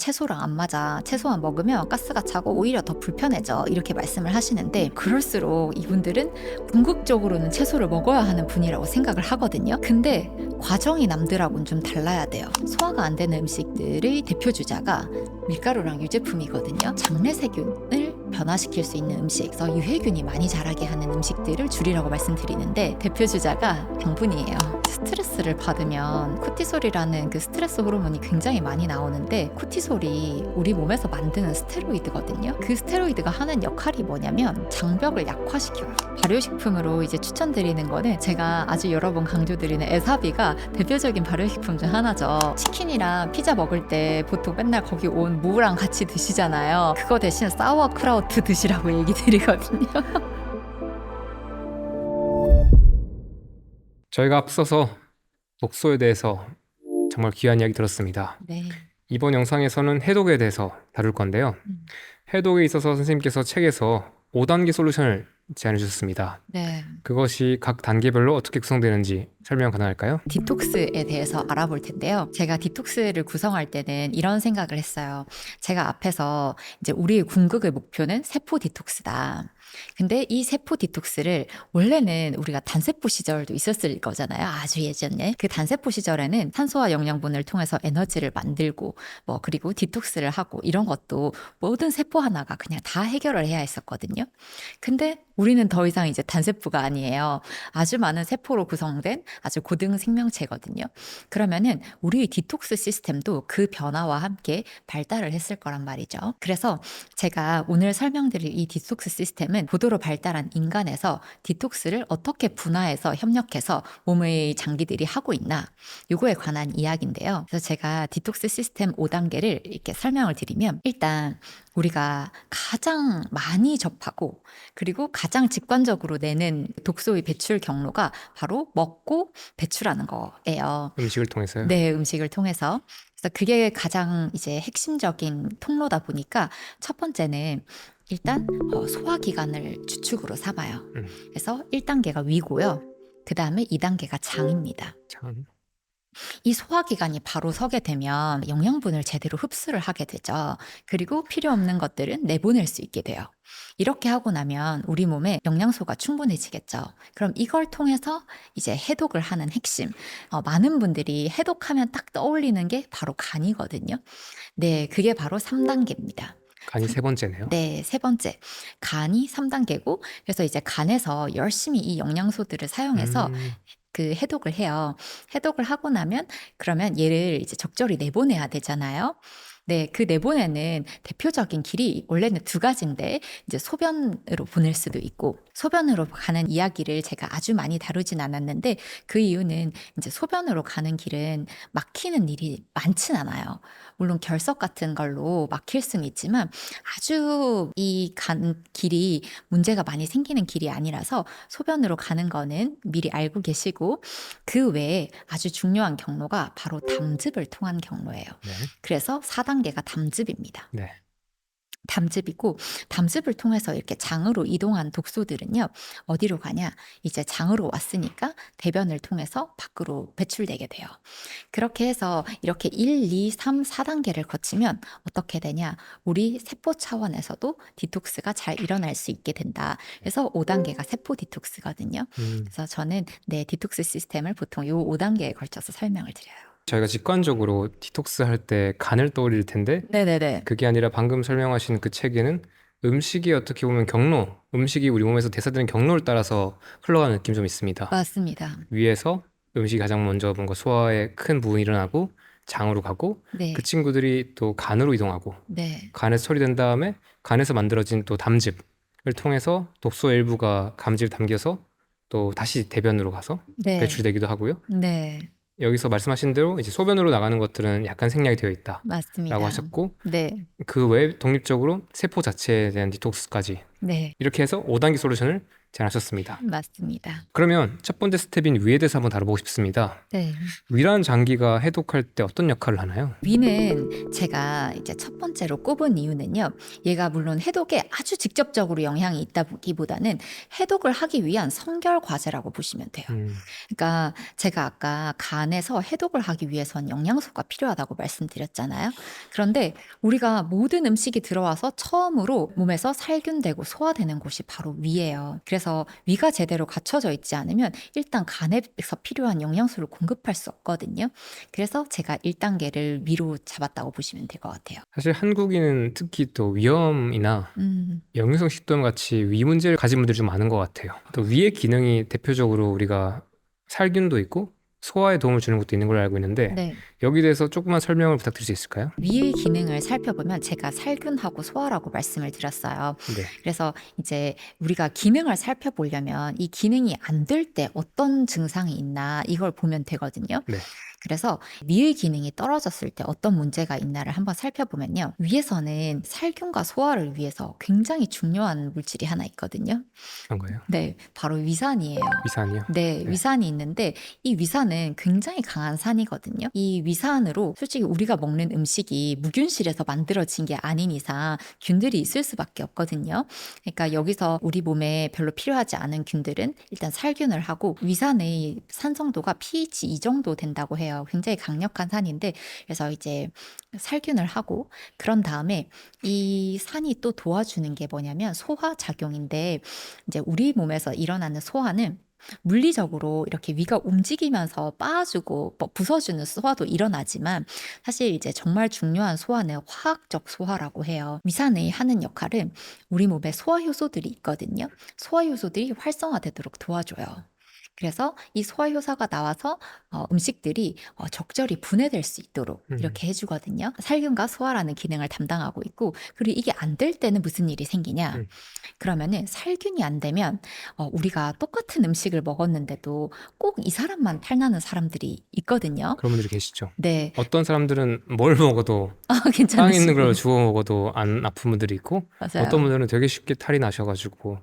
채소랑 안 맞아. 채소만 먹으면 가스가 차고 오히려 더 불편해져. 이렇게 말씀을 하시는데 그럴수록 이분들은 궁극적으로는 채소를 먹어야 하는 분이라고 생각을 하거든요. 근데 과정이 남들하고는 좀 달라야 돼요. 소화가 안 되는 음식들의 대표 주자가 밀가루랑 유제품이거든요. 장내세균을 변화시킬 수 있는 음식, 그래서 유해균이 많이 자라게 하는 음식들을 줄이라고 말씀드리는데 대표 주자가 당분이에요. 스트레스를 받으면 코티솔이라는 그 스트레스 호르몬이 굉장히 많이 나오는데 코티솔이 우리 몸에서 만드는 스테로이드거든요. 그 스테로이드가 하는 역할이 뭐냐면 장벽을 약화시켜요. 발효식품으로 이제 추천드리는 거는 제가 아주 여러 번 강조드리는 에사비가 대표적인 발효식품 중 하나죠. 치킨이랑 피자 먹을 때 보통 맨날 거기 온 무랑 같이 드시잖아요. 그거 대신 사워크라우트 드시라고 얘기 드리거든요. 저희가 앞서서 독소에 대해서 정말 귀한 이야기 들었습니다. 네. 이번 영상에서는 해독에 대해서 다룰 건데요. 해독에 있어서 선생님께서 책에서 5단계 솔루션을 제안해 주셨습니다. 네. 그것이 각 단계별로 어떻게 구성되는지 설명 가능할까요? 디톡스에 대해서 알아볼 텐데요. 제가 디톡스를 구성할 때는 이런 생각을 했어요. 제가 앞에서 이제 우리의 궁극의 목표는 세포 디톡스다. 근데 이 세포 디톡스를 원래는 우리가 단세포 시절도 있었을 거잖아요. 아주 예전에. 그 단세포 시절에는 탄소와 영양분을 통해서 에너지를 만들고 그리고 디톡스를 하고 이런 것도 모든 세포 하나가 그냥 다 해결을 해야 했었거든요. 근데 우리는 더 이상 이제 단세포가 아니에요. 아주 많은 세포로 구성된 아주 고등 생명체거든요. 그러면은 우리의 디톡스 시스템도 그 변화와 함께 발달을 했을 거란 말이죠. 그래서 제가 오늘 설명드릴 이 디톡스 시스템은 고도로 발달한 인간에서 디톡스를 어떻게 분화해서 협력해서 몸의 장기들이 하고 있나 요거에 관한 이야기인데요. 그래서 제가 디톡스 시스템 5단계를 이렇게 설명을 드리면 일단 우리가 가장 많이 접하고 그리고 가장 직관적으로 내는 독소의 배출 경로가 바로 먹고 배출하는 거예요. 음식을 통해서요? 네, 음식을 통해서. 그래서 그게 가장 이제 핵심적인 통로다 보니까 첫 번째는 일단 소화기관을 주축으로 삼아요. 그래서 1단계가 위고요. 그 다음에 2단계가 장입니다. 참. 이 소화기관이 바로 서게 되면 영양분을 제대로 흡수를 하게 되죠. 그리고 필요 없는 것들은 내보낼 수 있게 돼요. 이렇게 하고 나면 우리 몸에 영양소가 충분해지겠죠. 그럼 이걸 통해서 이제 해독을 하는 핵심. 많은 분들이 해독하면 딱 떠올리는 게 바로 간이거든요. 네, 그게 바로 3단계입니다. 간이 세 번째네요. 네, 세 번째. 간이 3단계고, 그래서 이제 간에서 열심히 이 영양소들을 사용해서 그 해독을 해요. 해독을 하고 나면 그러면 얘를 이제 적절히 내보내야 되잖아요. 네, 그 내보내는 대표적인 길이 원래는 두 가지인데 이제 소변으로 보낼 수도 있고 소변으로 가는 이야기를 제가 아주 많이 다루진 않았는데 그 이유는 이제 소변으로 가는 길은 막히는 일이 많진 않아요. 물론 결석 같은 걸로 막힐 수는 있지만 아주 이 간 길이 문제가 많이 생기는 길이 아니라서 소변으로 가는 거는 미리 알고 계시고 그 외에 아주 중요한 경로가 바로 담즙을 통한 경로예요. 네. 그래서 4단계가 담즙입니다. 네. 담즙이고 담즙을 통해서 이렇게 장으로 이동한 독소들은요. 어디로 가냐? 이제 장으로 왔으니까 대변을 통해서 밖으로 배출되게 돼요. 그렇게 해서 이렇게 1, 2, 3, 4단계를 거치면 어떻게 되냐? 우리 세포 차원에서도 디톡스가 잘 일어날 수 있게 된다. 그래서 5단계가 세포 디톡스거든요. 그래서 저는 디톡스 시스템을 보통 요 5단계에 걸쳐서 설명을 드려요. 저희가 직관적으로 디톡스 할 때 간을 떠올릴 텐데 네네네. 그게 아니라 방금 설명하신 그 책에는 음식이 어떻게 보면 경로, 음식이 우리 몸에서 대사되는 경로를 따라서 흘러가는 느낌 좀 있습니다. 맞습니다. 위에서 음식이 가장 먼저 뭔가 소화에 큰 부분이 일어나고 장으로 가고 네. 그 친구들이 또 간으로 이동하고 네. 간에서 처리된 다음에 간에서 만들어진 또 담즙을 통해서 독소 일부가 감즙에 담겨서 또 다시 대변으로 가서 네. 배출되기도 하고요. 네. 여기서 말씀하신 대로 이제 소변으로 나가는 것들은 약간 생략이 되어 있다라고 맞습니다. 하셨고 네. 그 외에 독립적으로 세포 자체에 대한 디톡스까지 네. 이렇게 해서 5단계 솔루션을 제안하셨습니다. 맞습니다. 그러면 첫 번째 스텝인 위에 대해서 한번 다뤄보고 싶습니다. 네. 위라는 장기가 해독할 때 어떤 역할을 하나요? 위는 제가 이제 첫 번째로 꼽은 이유는요. 얘가 물론 해독에 아주 직접적으로 영향이 있다 보기보다는 해독을 하기 위한 선결 과제라고 보시면 돼요. 그러니까 제가 아까 간에서 해독을 하기 위해선 영양소가 필요하다고 말씀드렸잖아요. 그런데 우리가 모든 음식이 들어와서 처음으로 몸에서 살균되고 소화되는 곳이 바로 위예요. 그래서 위가 제대로 갖춰져 있지 않으면 일단 간에서 필요한 영양소를 공급할 수 없거든요. 그래서 제가 1단계를 위로 잡았다고 보시면 될 것 같아요. 사실 한국인은 특히 또 위염이나 역류성 식도염 같이 위 문제를 가진 분들이 좀 많은 것 같아요. 또 위의 기능이 대표적으로 우리가 살균도 있고 소화에 도움을 주는 것도 있는 걸로 알고 있는데 네. 여기에 대해서 조금만 설명을 부탁드릴 수 있을까요? 위의 기능을 살펴보면 제가 살균하고 소화라고 말씀을 드렸어요. 네. 그래서 이제 우리가 기능을 살펴보려면 이 기능이 안 될 때 어떤 증상이 있나 이걸 보면 되거든요. 네. 그래서 위의 기능이 떨어졌을 때 어떤 문제가 있나를 한번 살펴보면요. 위에서는 살균과 소화를 위해서 굉장히 중요한 물질이 하나 있거든요. 그런 거예요. 네, 바로 위산이에요. 위산이요? 네, 네. 위산이 있는데 이 위산은 굉장히 강한 산이거든요. 이 위산으로 솔직히 우리가 먹는 음식이 무균실에서 만들어진 게 아닌 이상 균들이 있을 수밖에 없거든요. 그러니까 여기서 우리 몸에 별로 필요하지 않은 균들은 일단 살균을 하고 위산의 산 정도가 pH 2 정도 된다고 해요. 굉장히 강력한 산인데 그래서 이제 살균을 하고 그런 다음에 이 산이 또 도와주는 게 뭐냐면 소화 작용인데 이제 우리 몸에서 일어나는 소화는 물리적으로 이렇게 위가 움직이면서 빻아주고 뭐 부숴주는 소화도 일어나지만 사실 이제 정말 중요한 소화는 화학적 소화라고 해요. 위산이 하는 역할은 우리 몸에 소화효소들이 있거든요. 소화효소들이 활성화되도록 도와줘요. 그래서 이 소화효소가 나와서 음식들이 적절히 분해될 수 있도록 이렇게 해주거든요. 살균과 소화라는 기능을 담당하고 있고 그리고 이게 안 될 때는 무슨 일이 생기냐? 그러면은 살균이 안 되면 우리가 똑같은 음식을 먹었는데도 꼭 이 사람만 탈나는 사람들이 있거든요. 그런 분들이 계시죠. 네, 어떤 사람들은 뭘 먹어도 땅에 있는 괜찮으시고 걸 주워 먹어도 안 아픈 분들이 있고 맞아요. 어떤 분들은 되게 쉽게 탈이 나셔가지고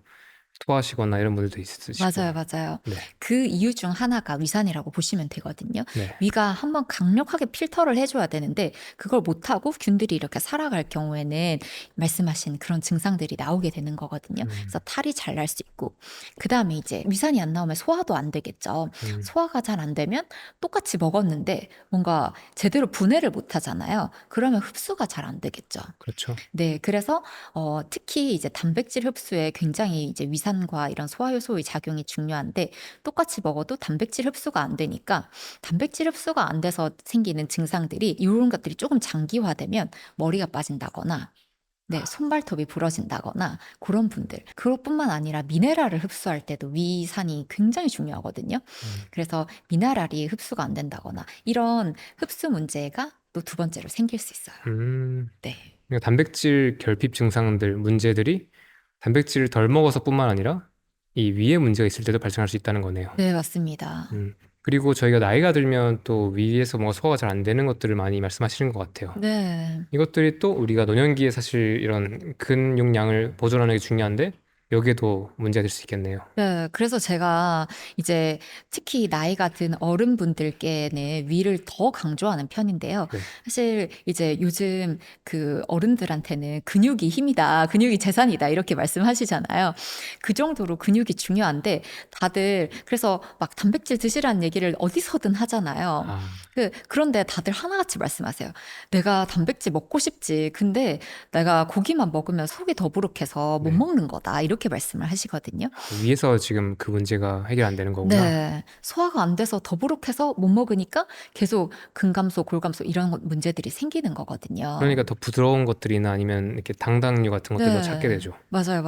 토하시거나 이런 분들도 있으시고. 맞아요. 네. 그 이유 중 하나가 위산이라고 보시면 되거든요. 네. 위가 한번 강력하게 필터를 해줘야 되는데 그걸 못하고 균들이 이렇게 살아갈 경우에는 말씀하신 그런 증상들이 나오게 되는 거거든요. 그래서 탈이 잘 날 수 있고 그 다음에 이제 위산이 안 나오면 소화도 안 되겠죠. 소화가 잘 안 되면 똑같이 먹었는데 뭔가 제대로 분해를 못 하잖아요. 그러면 흡수가 잘 안 되겠죠. 그렇죠. 네, 그래서 특히 이제 단백질 흡수에 굉장히 이제 위산과 이런 소화효소의 작용이 중요한데 똑같이 먹어도 단백질 흡수가 안 되니까 단백질 흡수가 안 돼서 생기는 증상들이 이런 것들이 조금 장기화되면 머리가 빠진다거나 네, 손발톱이 부러진다거나 그런 분들. 그것뿐만 아니라 미네랄을 흡수할 때도 위산이 굉장히 중요하거든요. 그래서 미네랄이 흡수가 안 된다거나 이런 흡수 문제가 또 두 번째로 생길 수 있어요. 네. 그러니까 단백질 결핍 증상들, 문제들이 단백질을 덜 먹어서뿐만 아니라 이 위에 문제가 있을 때도 발생할 수 있다는 거네요. 네, 맞습니다. 그리고 저희가 나이가 들면 또 위에서 뭔가 소화가 잘 안 되는 것들을 많이 말씀하시는 것 같아요. 네. 이것들이 또 우리가 노년기에 사실 이런 근육량을 보존하는 게 중요한데 여기에도 문제가 될 수 있겠네요. 네, 그래서 제가 이제 특히 나이가 든 어른분들께는 위를 더 강조하는 편인데요. 네. 사실 이제 요즘 그 어른들한테는 근육이 힘이다, 근육이 재산이다, 이렇게 말씀하시잖아요. 그 정도로 근육이 중요한데 다들 그래서 막 단백질 드시라는 얘기를 어디서든 하잖아요. 아, 그런데 다들 하나같이 말씀하세요. 내가 단백질 먹고 싶지. 근데 내가 고기만 먹으면 속이 더부룩해서 못 네. 먹는 거다. 이렇게 말씀을 하시거든요. 위에서 지금 그 문제가 해결 안 되는 거구나. 네. 소화가 안 돼서 더부룩해서 못 먹으니까 계속 근감소, 골감소 이런 문제들이 생기는 거거든요. 그러니까 더 부드러운 것들이나 아니면 이렇게 당당류 같은 것들도 네. 찾게 되죠. 맞아요.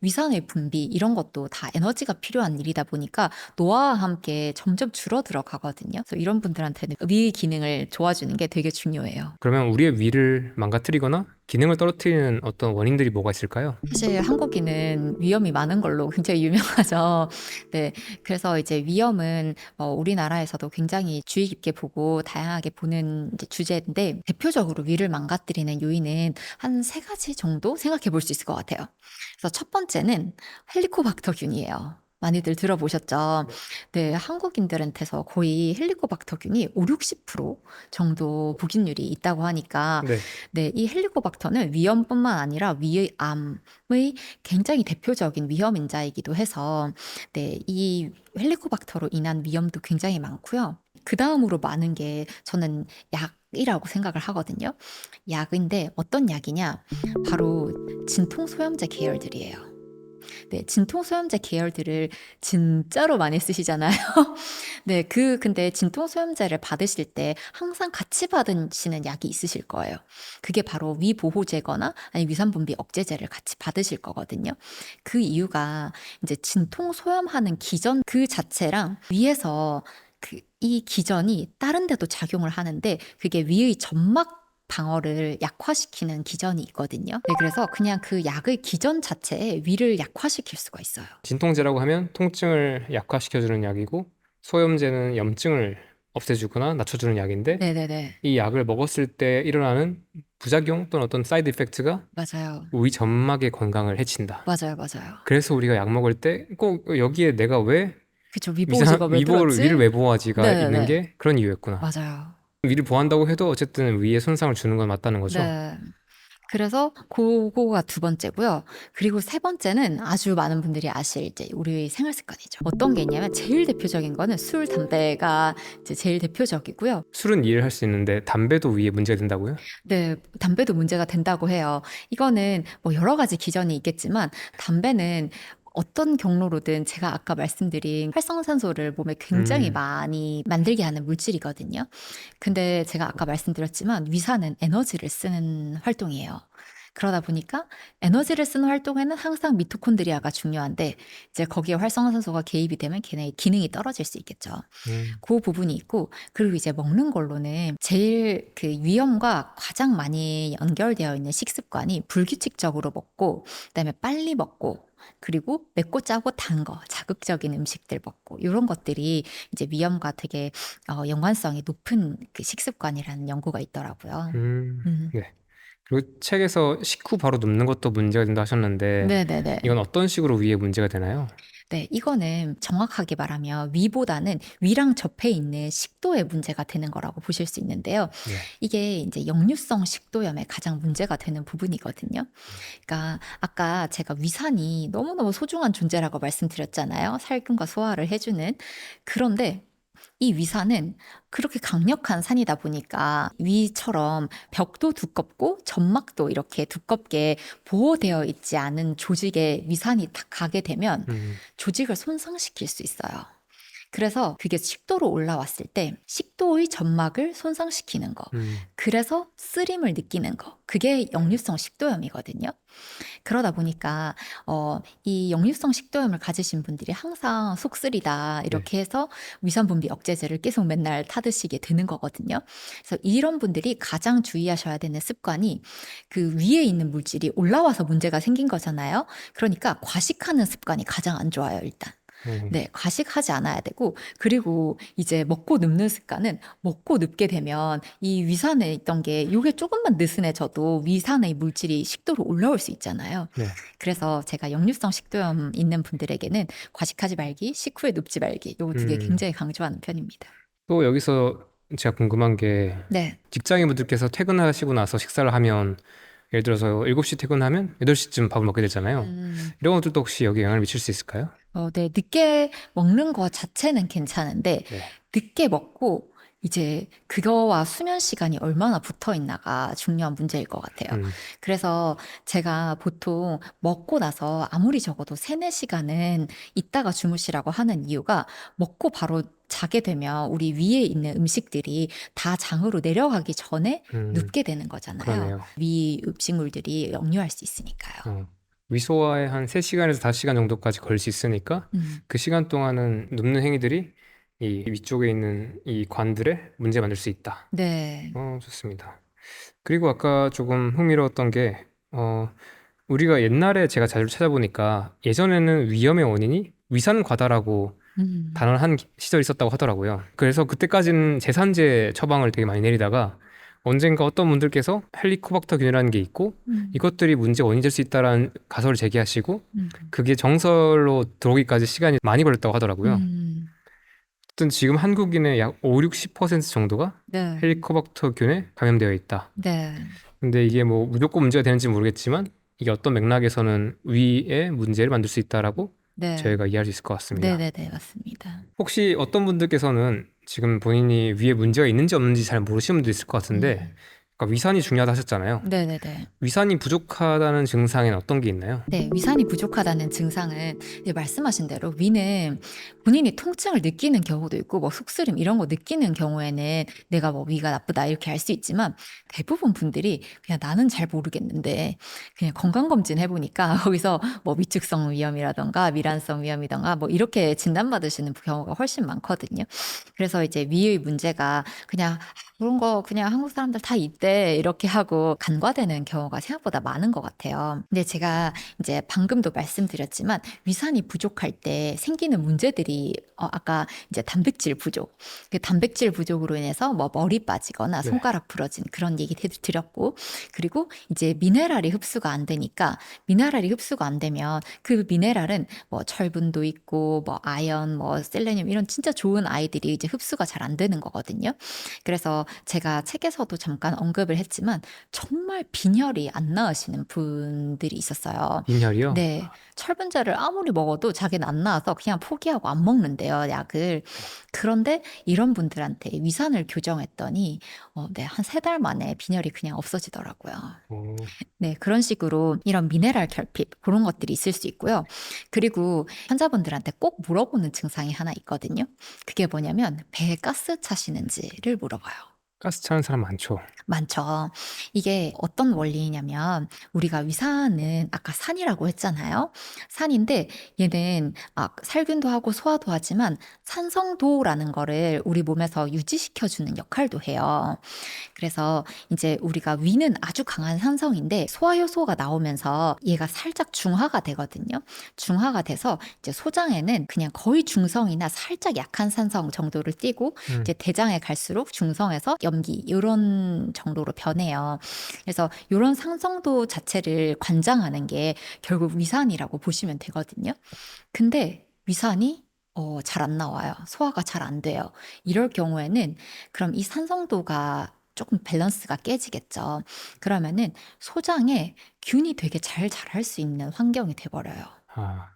위산의 분비 이런 것도 다 에너지가 필요한 일이다 보니까 노화와 함께 점점 줄어들어 가거든요. 그래서 이런 분들한테는 위 기능을 도와주는 게 되게 중요해요. 그러면 우리의 위를 망가뜨리거나 기능을 떨어뜨리는 어떤 원인들이 뭐가 있을까요? 사실 한국인은 위염이 많은 걸로 굉장히 유명하죠. 네. 그래서 이제 위염은 우리나라에서도 굉장히 주의 깊게 보고 다양하게 보는 이제 주제인데 대표적으로 위를 망가뜨리는 요인은 한 세 가지 정도 생각해 볼 수 있을 것 같아요. 그래서 첫 번째는 헬리코박터균이에요. 많이들 들어보셨죠? 네, 한국인들한테서 거의 헬리코박터균이 5, 60% 정도 복균율이 있다고 하니까 네. 네, 이 헬리코박터는 위염뿐만 아니라 위암의 굉장히 대표적인 위험인자이기도 해서 네, 이 헬리코박터로 인한 위험도 굉장히 많고요. 그 다음으로 많은 게 저는 약이라고 생각을 하거든요. 약인데 어떤 약이냐? 바로 진통소염제 계열들이에요. 네, 진통소염제 계열들을 진짜로 많이 쓰시잖아요. 네, 근데 진통소염제를 받으실 때 항상 같이 받으시는 약이 있으실 거예요. 그게 바로 위보호제거나 아니 위산분비 억제제를 같이 받으실 거거든요. 그 이유가 이제 진통소염하는 기전 그 자체랑 위에서 이 기전이 다른 데도 작용을 하는데 그게 위의 점막 방어를 약화시키는 기전이 있거든요. 네, 그래서 그냥 그 약의 기전 자체에 위를 약화시킬 수가 있어요. 진통제라고 하면 통증을 약화시켜주는 약이고 소염제는 염증을 없애주거나 낮춰주는 약인데 네네네. 이 약을 먹었을 때 일어나는 부작용 또는 어떤 사이드 이펙트가 맞아요. 위 점막의 건강을 해친다. 맞아요, 맞아요. 그래서 우리가 약 먹을 때 꼭 여기에 내가 왜 그쵸. 위보호제가 왜 위를 들었지? 왜 보호하지가 있는 네네네. 게 그런 이유였구나. 맞아요. 위를 보호한다고 해도 어쨌든 위에 손상을 주는 건 맞다는 거죠. 네. 그래서 그거가 두 번째고요. 그리고 세 번째는 아주 많은 분들이 아실 이제 우리 생활 습관이죠. 어떤 게 있냐면 제일 대표적인 거는 술, 담배가 이제 제일 대표적이고요. 술은 이해를 할 수 있는데 담배도 위에 문제가 된다고요? 네, 담배도 문제가 된다고 해요. 이거는 뭐 여러 가지 기전이 있겠지만 담배는 어떤 경로로든 제가 아까 말씀드린 활성산소를 몸에 굉장히 음, 많이 만들게 하는 물질이거든요. 근데 제가 아까 말씀드렸지만 위산은 에너지를 쓰는 활동이에요. 그러다 보니까 에너지를 쓰는 활동에는 항상 미토콘드리아가 중요한데 이제 거기에 활성산소가 개입이 되면 걔네의 기능이 떨어질 수 있겠죠. 음, 그 부분이 있고 그리고 이제 먹는 걸로는 제일 그 위험과 가장 많이 연결되어 있는 식습관이 불규칙적으로 먹고 그다음에 빨리 먹고 그리고 맵고 짜고 단 거, 자극적인 음식들 먹고 이런 것들이 이제 위험과 되게 연관성이 높은 그 식습관이라는 연구가 있더라고요. 음. 네. 그리고 책에서 식후 바로 눕는 것도 문제가 된다 하셨는데 네네네. 이건 어떤 식으로 위에 문제가 되나요? 네, 이거는 정확하게 말하면 위보다는 위랑 접해 있는 식도에 문제가 되는 거라고 보실 수 있는데요. 네. 이게 이제 역류성 식도염에 가장 문제가 되는 부분이거든요. 그러니까 아까 제가 위산이 너무너무 소중한 존재라고 말씀드렸잖아요. 살균과 소화를 해주는. 그런데 이 위산은 그렇게 강력한 산이다 보니까 위처럼 벽도 두껍고 점막도 이렇게 두껍게 보호되어 있지 않은 조직에 위산이 딱 가게 되면 음, 조직을 손상시킬 수 있어요. 그래서 그게 식도로 올라왔을 때 식도의 점막을 손상시키는 거. 음, 그래서 쓰림을 느끼는 거. 그게 역류성 식도염이거든요. 그러다 보니까 이 역류성 식도염을 가지신 분들이 항상 속 쓰리다 네. 이렇게 해서 위산분비 억제제를 계속 맨날 타드시게 되는 거거든요. 그래서 이런 분들이 가장 주의하셔야 되는 습관이 그 위에 있는 물질이 올라와서 문제가 생긴 거잖아요. 그러니까 과식하는 습관이 가장 안 좋아요, 일단. 네, 과식하지 않아야 되고, 그리고 이제 먹고 눕는 습관은 먹고 눕게 되면 이 위산에 있던 게 요게 조금만 느슨해져도 위산의 물질이 식도로 올라올 수 있잖아요. 네. 그래서 제가 역류성 식도염 있는 분들에게는 과식하지 말기, 식후에 눕지 말기, 요 두 개 음. 굉장히 강조하는 편입니다. 또 여기서 제가 궁금한 게 네. 직장인분들께서 퇴근하시고 나서 식사를 하면 예를 들어서 7시 퇴근하면 8시쯤 밥을 먹게 되잖아요. 이런 것들도 혹시 여기 영향을 미칠 수 있을까요? 네, 늦게 먹는 거 자체는 괜찮은데, 네. 늦게 먹고, 이제 그거와 수면 시간이 얼마나 붙어 있나가 중요한 문제일 것 같아요. 음, 그래서 제가 보통 먹고 나서 아무리 적어도 3, 4시간은 있다가 주무시라고 하는 이유가 먹고 바로 자게 되면 우리 위에 있는 음식들이 다 장으로 내려가기 전에 눕게 되는 거잖아요. 그러네요. 위 음식물들이 역류할 수 있으니까요. 위소화에 한 3시간에서 5시간 정도까지 걸릴 수 있으니까 음. 그 시간 동안은 눕는 행위들이 이 위쪽에 있는 이 관들에 문제 만들 수 있다. 네. 좋습니다. 그리고 아까 조금 흥미로웠던 게 우리가 옛날에 제가 자주 찾아보니까 예전에는 위염의 원인이 위산 과다라고 단언을 한 시절이 있었다고 하더라고요. 그래서 그때까지는 제산제 처방을 되게 많이 내리다가 언젠가 어떤 분들께서 헬리코박터균이라는 게 있고 이것들이 문제 원인이 될 수 있다라는 가설을 제기하시고 그게 정설로 들어오기까지 시간이 많이 걸렸다고 하더라고요. 어쨌든 지금 한국인의 약 5, 60% 정도가 네. 헬리코박터균에 감염되어 있다. 네. 근데 이게 뭐 무조건 문제가 되는지 모르겠지만 이게 어떤 맥락에서는 위에 문제를 만들 수 있다라고 네. 저희가 이해할 수 있을 것 같습니다. 네네네, 맞습니다. 혹시 어떤 분들께서는 지금 본인이 위에 문제가 있는지 없는지 잘 모르시는 분도 있을 것 같은데 그러니까 위산이 중요하다 하셨잖아요. 네네네. 위산이 부족하다는 증상에는 어떤 게 있나요? 네, 위산이 부족하다는 증상은 이제 말씀하신 대로 위는 본인이 통증을 느끼는 경우도 있고 뭐 속쓰림 이런 거 느끼는 경우에는 내가 뭐 위가 나쁘다 이렇게 알 수 있지만 대부분 분들이 그냥 나는 잘 모르겠는데 그냥 건강검진 해보니까 거기서 뭐 위축성 위염이라던가 미란성 위염이던가 뭐 이렇게 진단받으시는 경우가 훨씬 많거든요. 그래서 이제 위의 문제가 그냥 그런 거 그냥 한국 사람들 다 있대 이렇게 하고 간과되는 경우가 생각보다 많은 것 같아요. 근데 제가 이제 방금도 말씀드렸지만 위산이 부족할 때 생기는 문제들이 아까 이제 단백질 부족, 그 단백질 부족으로 인해서 뭐 머리 빠지거나 네. 손가락 부러진 그런 얘기 드렸고, 그리고 이제 미네랄이 흡수가 안 되니까 미네랄이 흡수가 안 되면 그 미네랄은 뭐 철분도 있고 뭐 아연, 뭐 셀레늄 이런 진짜 좋은 아이들이 이제 흡수가 잘 안 되는 거거든요. 그래서 제가 책에서도 잠깐 언급을 했지만 정말 빈혈이 안 나으시는 분들이 있었어요. 빈혈이요? 네, 철분제를 아무리 먹어도 자기는 안 나와서 그냥 포기하고 안 먹는데요, 약을. 그런데 이런 분들한테 위산을 교정했더니 네, 한 3달 만에 빈혈이 그냥 없어지더라고요. 오, 네, 그런 식으로 이런 미네랄 결핍 그런 것들이 있을 수 있고요. 그리고 환자분들한테 꼭 물어보는 증상이 하나 있거든요. 그게 뭐냐면 배에 가스 차시는지를 물어봐요. 가스 차는 사람 많죠. 많죠. 이게 어떤 원리냐면 우리가 위산은 아까 산이라고 했잖아요. 산인데 얘는 살균도 하고 소화도 하지만 산성도라는 거를 우리 몸에서 유지시켜주는 역할도 해요. 그래서 이제 우리가 위는 아주 강한 산성인데 소화효소가 나오면서 얘가 살짝 중화가 되거든요. 중화가 돼서 이제 소장에는 그냥 거의 중성이나 살짝 약한 산성 정도를 띠고 이제 대장에 갈수록 중성에서 염기 이런 정도로 변해요. 그래서 이런 상성도 자체를 관장하는 게 결국 위산이라고 보시면 되거든요. 근데 위산이 잘 안 나와요. 소화가 잘 안 돼요. 이럴 경우에는 그럼 이 산성도가 조금 밸런스가 깨지겠죠. 그러면은 소장에 균이 되게 잘 자랄 수 있는 환경이 돼버려요. 아,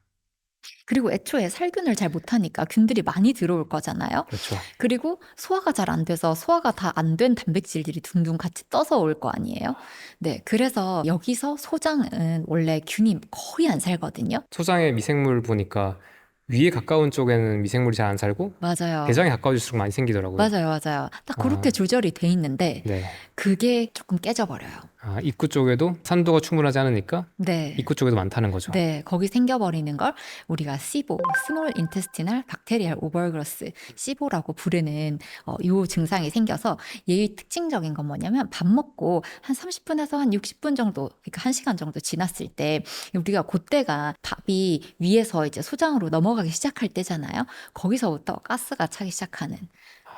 그리고 애초에 살균을 잘 못하니까 균들이 많이 들어올 거잖아요. 그렇죠. 그리고 소화가 잘 안 돼서 소화가 다 안 된 단백질들이 둥둥 같이 떠서 올 거 아니에요. 네, 그래서 여기서 소장은 원래 균이 거의 안 살거든요. 소장의 미생물 보니까 위에 가까운 쪽에는 미생물이 잘 안 살고 맞아요. 대장에 가까워질수록 많이 생기더라고요. 맞아요. 딱 그렇게 조절이 돼 있는데 네. 그게 조금 깨져버려요. 입구 쪽에도 산도가 충분하지 않으니까 네. 입구 쪽에도 많다는 거죠. 네, 거기 생겨버리는 걸 우리가 SIBO, Small Intestinal Bacterial Overgrowth, SIBO라고 부르는 요 증상이 생겨서 얘의 특징적인 건 뭐냐면 밥 먹고 한 30분에서 한 60분 정도, 그러니까 1시간 정도 지났을 때 우리가 그때가 밥이 위에서 이제 소장으로 넘어가기 시작할 때잖아요. 거기서부터 가스가 차기 시작하는.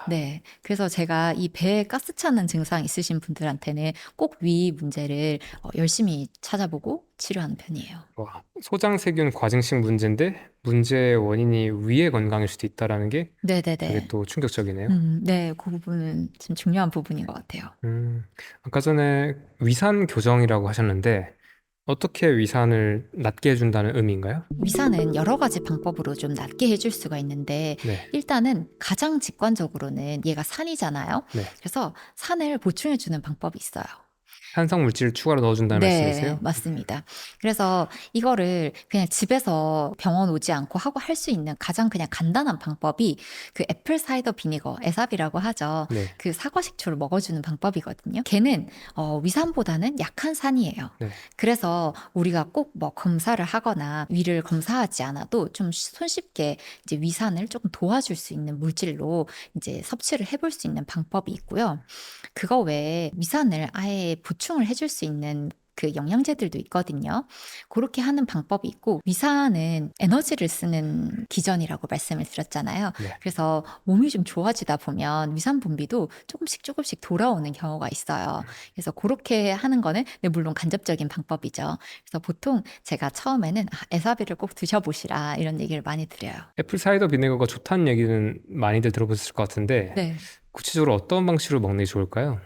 네. 그래서 제가 이 배에 가스 차는 증상 있으신 분들한테는 꼭 위 문제를 열심히 찾아보고 치료하는 편이에요. 와, 소장세균 과증식 문제인데 문제의 원인이 위의 건강일 수도 있다라는 게 되게 네네네. 또 충격적이네요. 네, 그 부분은 좀 중요한 부분인 것 같아요. 아까 전에 위산 교정이라고 하셨는데 어떻게 위산을 낫게 해준다는 의미인가요? 위산은 여러 가지 방법으로 좀 낫게 해줄 수가 있는데 네, 일단은 가장 직관적으로는 얘가 산이잖아요. 네. 그래서 산을 보충해주는 방법이 있어요. 산성 물질을 추가로 넣어준다는 네, 말씀이세요? 맞습니다. 그래서 이거를 그냥 집에서 병원 오지 않고 하고 할 수 있는 가장 그냥 간단한 방법이 그 애플 사이더 비니거, 에삽이라고 하죠. 네. 그 사과 식초를 먹어주는 방법이거든요. 걔는 위산보다는 약한 산이에요. 네. 그래서 우리가 꼭 뭐 검사를 하거나 위를 검사하지 않아도 좀 손쉽게 이제 위산을 조금 도와줄 수 있는 물질로 이제 섭취를 해볼 수 있는 방법이 있고요. 그거 외에 위산을 아예 보충을 해줄 수 있는 그 영양제들도 있거든요. 그렇게 하는 방법이 있고, 위산은 에너지를 쓰는 기전이라고 말씀을 드렸잖아요. 네. 그래서 몸이 좀 좋아지다 보면 위산 분비도 조금씩 돌아오는 경우가 있어요. 그래서 그렇게 하는 거는 물론 간접적인 방법이죠. 그래서 보통 제가 처음에는 에사비를 꼭 드셔보시라 이런 얘기를 많이 드려요. 애플 사이더 비네거가 좋다는 얘기는 많이들 들어보셨을 것 같은데 네. 구체적으로 어떤 방식으로 먹는 게 좋을까요?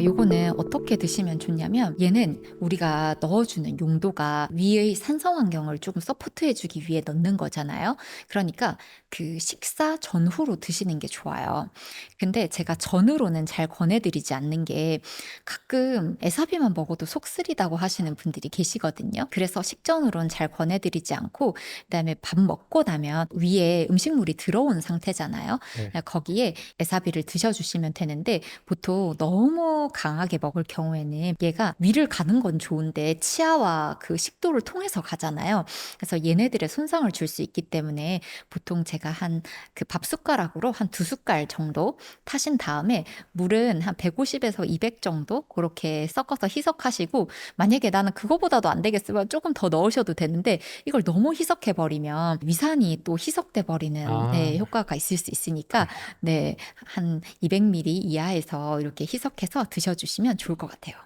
요거는 어떻게 드시면 좋냐면, 얘는 우리가 넣어주는 용도가 위의 산성 환경을 조금 서포트해주기 위해 넣는 거잖아요. 그러니까 그 식사 전후로 드시는 게 좋아요. 근데 제가 전후로는 잘 권해드리지 않는 게, 가끔 에사비만 먹어도 속 쓰리다고 하시는 분들이 계시거든요. 그래서 식전후로는 잘 권해드리지 않고, 그다음에 밥 먹고 나면 위에 음식물이 들어온 상태잖아요. 네. 거기에 에사비를 드셔주시면 되는데, 보통 너무 강하게 먹을 경우에는 얘가 위를 가는 건 좋은데 치아와 그 식도를 통해서 가잖아요. 그래서 얘네들의 손상을 줄 수 있기 때문에 보통 제가 한 그 밥 숟가락으로 한 2숟갈 정도 타신 다음에 물은 한 150에서 200 정도 그렇게 섞어서 희석하시고, 만약에 나는 그거보다도 안 되겠으면 조금 더 넣으셔도 되는데, 이걸 너무 희석해 버리면 위산이 또 희석돼 버리는 네, 효과가 있을 수 있으니까 네, 한 200ml 이하에서 이렇게 희석해서 드셔주시면 좋을 것 같아요.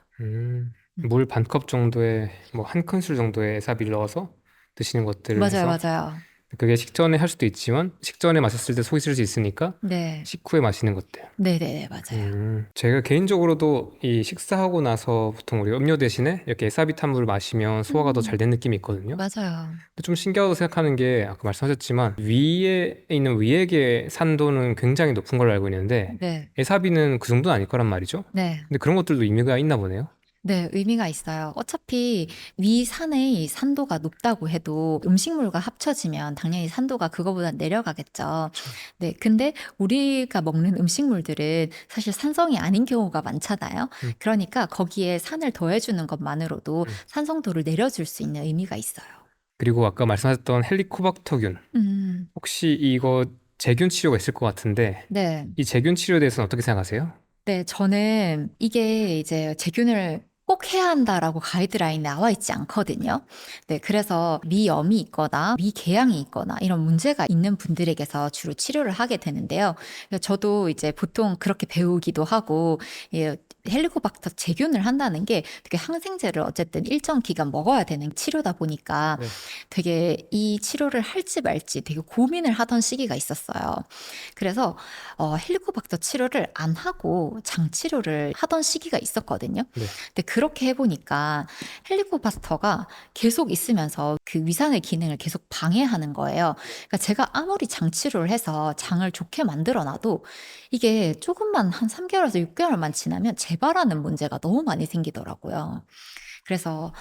물 반 컵 정도에 뭐 한 큰술 정도의 에사비를 넣어서 드시는 것들을 맞아요, 해서 맞아요. 그게 식전에 할 수도 있지만 식전에 마셨을 때 속이 쓸 수 있으니까 네, 식후에 마시는 것들. 네네, 맞아요. 제가 개인적으로도 이 식사하고 나서 보통 우리 음료 대신에 이렇게 에사비탄 물을 마시면 소화가 더 잘 된 느낌이 있거든요. 맞아요. 근데 좀 신기하다고 생각하는 게 아까 말씀하셨지만 위에 있는 위액의 산도는 굉장히 높은 걸로 알고 있는데 네, 에사비는 그 정도는 아닐 거란 말이죠. 네. 근데 그런 것들도 의미가 있나 보네요. 네, 의미가 있어요. 어차피 위산의 산도가 높다고 해도 음식물과 합쳐지면 당연히 산도가 그거보다 내려가겠죠. 네, 근데 우리가 먹는 음식물들은 사실 산성이 아닌 경우가 많잖아요. 음. 그러니까 거기에 산을 더해주는 것만으로도 산성도를 내려줄 수 있는 의미가 있어요. 그리고 아까 말씀하셨던 헬리코박터균 혹시 이거 제균 치료가 있을 것 같은데 네. 이 제균 치료에 대해서는 어떻게 생각하세요? 네, 저는 이게 이제 제균을 꼭 해야 한다라고 가이드라인에 나와 있지 않거든요. 네, 그래서 미염이 있거나 미궤양이 있거나 이런 문제가 있는 분들에게서 주로 치료를 하게 되는데요. 저도 이제 보통 그렇게 배우기도 하고, 예, 헬리코박터 제균을 한다는 게 되게 항생제를 어쨌든 일정 기간 먹어야 되는 치료다 보니까 네. 되게 이 치료를 할지 말지 되게 고민을 하던 시기가 있었어요. 그래서 헬리코박터 치료를 안 하고 장 치료를 하던 시기가 있었거든요. 네. 근데 그렇게 해보니까 헬리코박터가 계속 있으면서 그 위산의 기능을 계속 방해하는 거예요. 그러니까 제가 아무리 장 치료를 해서 장을 좋게 만들어놔도 이게 조금만 한 3개월에서 6개월만 지나면 재발하는 문제가 너무 많이 생기더라고요. 그래서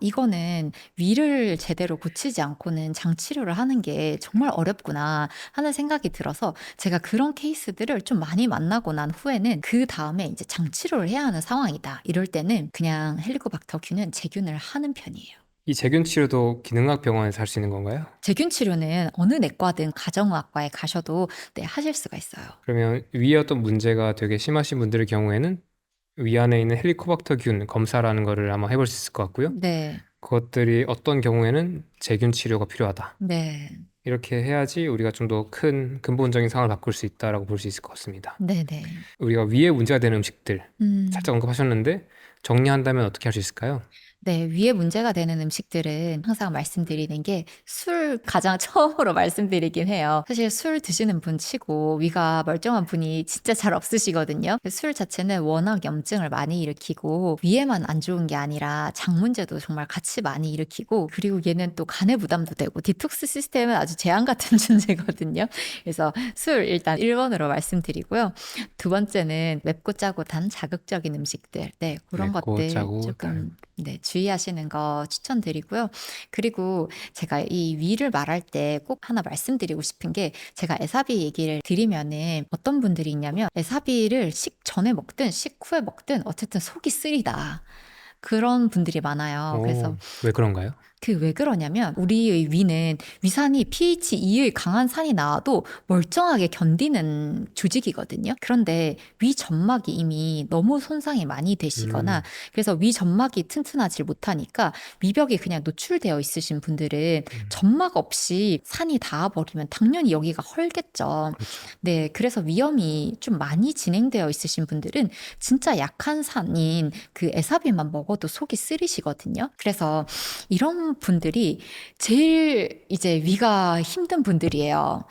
이거는 위를 제대로 고치지 않고는 장 치료를 하는 게 정말 어렵구나 하는 생각이 들어서, 제가 그런 케이스들을 좀 많이 만나고 난 후에는 그 다음에 이제 장 치료를 해야 하는 상황이다 이럴 때는 그냥 헬리코박터균은 제균을 하는 편이에요. 이 제균 치료도 기능학 병원에서 할 수 있는 건가요? 제균 치료는 어느 내과든 가정의학과에 가셔도 네, 하실 수가 있어요. 그러면 위에 어떤 문제가 되게 심하신 분들의 경우에는 위 안에 있는 헬리코박터균 검사라는 거를 아마 해볼 수 있을 것 같고요. 네, 그것들이 어떤 경우에는 제균 치료가 필요하다. 네, 이렇게 해야지 우리가 좀 더 큰 근본적인 상황을 바꿀 수 있다라고 볼 수 있을 것 같습니다. 네, 네. 우리가 위에 문제가 되는 음식들 살짝 언급하셨는데 정리한다면 어떻게 할 수 있을까요? 네. 위에 문제가 되는 음식들은 항상 말씀드리는 게 술 가장 처음으로 말씀드리긴 해요. 사실 술 드시는 분 치고 위가 멀쩡한 분이 진짜 잘 없으시거든요. 술 자체는 워낙 염증을 많이 일으키고 위에만 안 좋은 게 아니라 장 문제도 정말 같이 많이 일으키고 그리고 얘는 또 간에 부담도 되고 디톡스 시스템은 아주 재앙 같은 존재거든요. 그래서 술 일단 1번으로 말씀드리고요. 두 번째는 맵고 짜고 단 자극적인 음식들. 네. 그런 맵고 것들 짜고 단. 조금 네, 주의하시는 거 추천드리고요. 그리고 제가 이 위를 말할 때 꼭 하나 말씀드리고 싶은 게 제가 에사비 얘기를 드리면은 어떤 분들이 있냐면 에사비를 식 전에 먹든 식 후에 먹든 어쨌든 속이 쓰리다. 그런 분들이 많아요. 그래서 왜 그런가요? 그 왜 그러냐면 우리의 위는 위산이 pH 2의 강한 산이 나와도 멀쩡하게 견디는 조직이거든요. 그런데 위 점막이 이미 너무 손상이 많이 되시거나 그래서 위 점막이 튼튼하지 못하니까 위벽이 그냥 노출되어 있으신 분들은 점막 없이 산이 닿아버리면 당연히 여기가 헐겠죠. 그렇죠. 네, 그래서 위염이 좀 많이 진행되어 있으신 분들은 진짜 약한 산인 그 에사비만 먹어도 속이 쓰리시거든요. 그래서 이런 분들이 제일 이제 위가 힘든 분들이에요.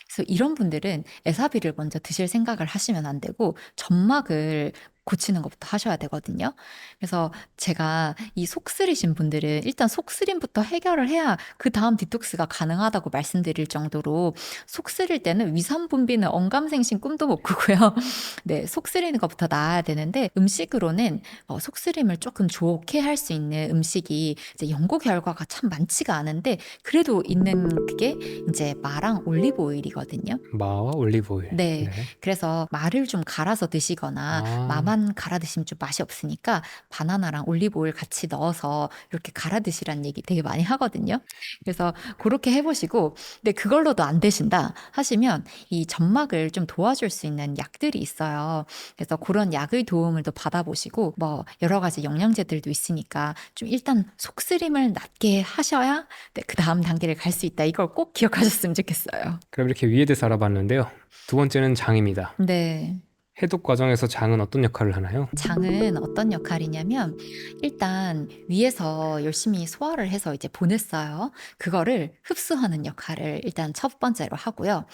그래서 이런 분들은 에사비를 먼저 드실 생각을 하시면 안 되고 점막을 고치는 것부터 하셔야 되거든요. 그래서 제가 이 속 쓰리신 분들은 일단 속 쓰림부터 해결을 해야 그 다음 디톡스가 가능하다고 말씀드릴 정도로 속 쓰릴 때는 위산 분비는 언감생심 꿈도 못 꾸고요. 네, 속 쓰리는 것부터 나아야 되는데 음식으로는 속 쓰림을 조금 좋게 할 수 있는 음식이 이제 연구 결과가 참 많지가 않은데 그래도 있는 그게 이제 마랑 올리브 오일이거든요. 마와 올리브 오일. 네. 그래서 마를 좀 갈아서 드시거나 마만 갈아 드시면 좀 맛이 없으니까 바나나랑 올리브 오일 같이 넣어서 이렇게 갈아 드시라는 얘기 되게 많이 하거든요. 그래서 그렇게 해 보시고 근데 그걸로도 안 되신다 하시면 이 점막을 좀 도와줄 수 있는 약들이 있어요. 그래서 그런 약의 도움을 또 받아보시고 뭐 여러 가지 영양제들도 있으니까 좀 일단 속쓰림을 낮게 하셔야 네, 그 다음 단계를 갈 수 있다. 이걸 꼭 기억하셨으면 좋겠어요. 그럼 이렇게 위에 대해서 알아봤는데요. 두 번째는 장입니다. 네. 해독 과정에서 장은 어떤 역할을 하나요? 장은 어떤 역할이냐면 일단 위에서 열심히 소화를 해서 이제 보냈어요. 그거를 흡수하는 역할을 일단 첫 번째로 하고요.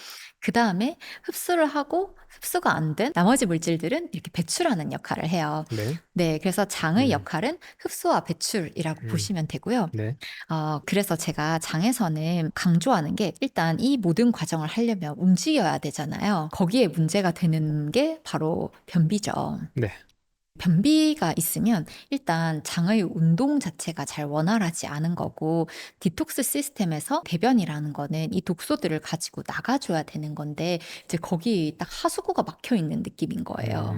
그 다음에 흡수를 하고 흡수가 안 된 나머지 물질들은 이렇게 배출하는 역할을 해요. 네. 네, 그래서 장의 음. 역할은 흡수와 배출이라고 보시면 되고요. 네. 그래서 제가 장에서는 강조하는 게 일단 이 모든 과정을 하려면 움직여야 되잖아요. 거기에 문제가 되는 게 바로 변비죠. 네. 변비가 있으면 일단 장의 운동 자체가 잘 원활하지 않은 거고 디톡스 시스템에서 대변이라는 거는 이 독소들을 가지고 나가줘야 되는 건데 이제 거기 딱 하수구가 막혀 있는 느낌인 거예요.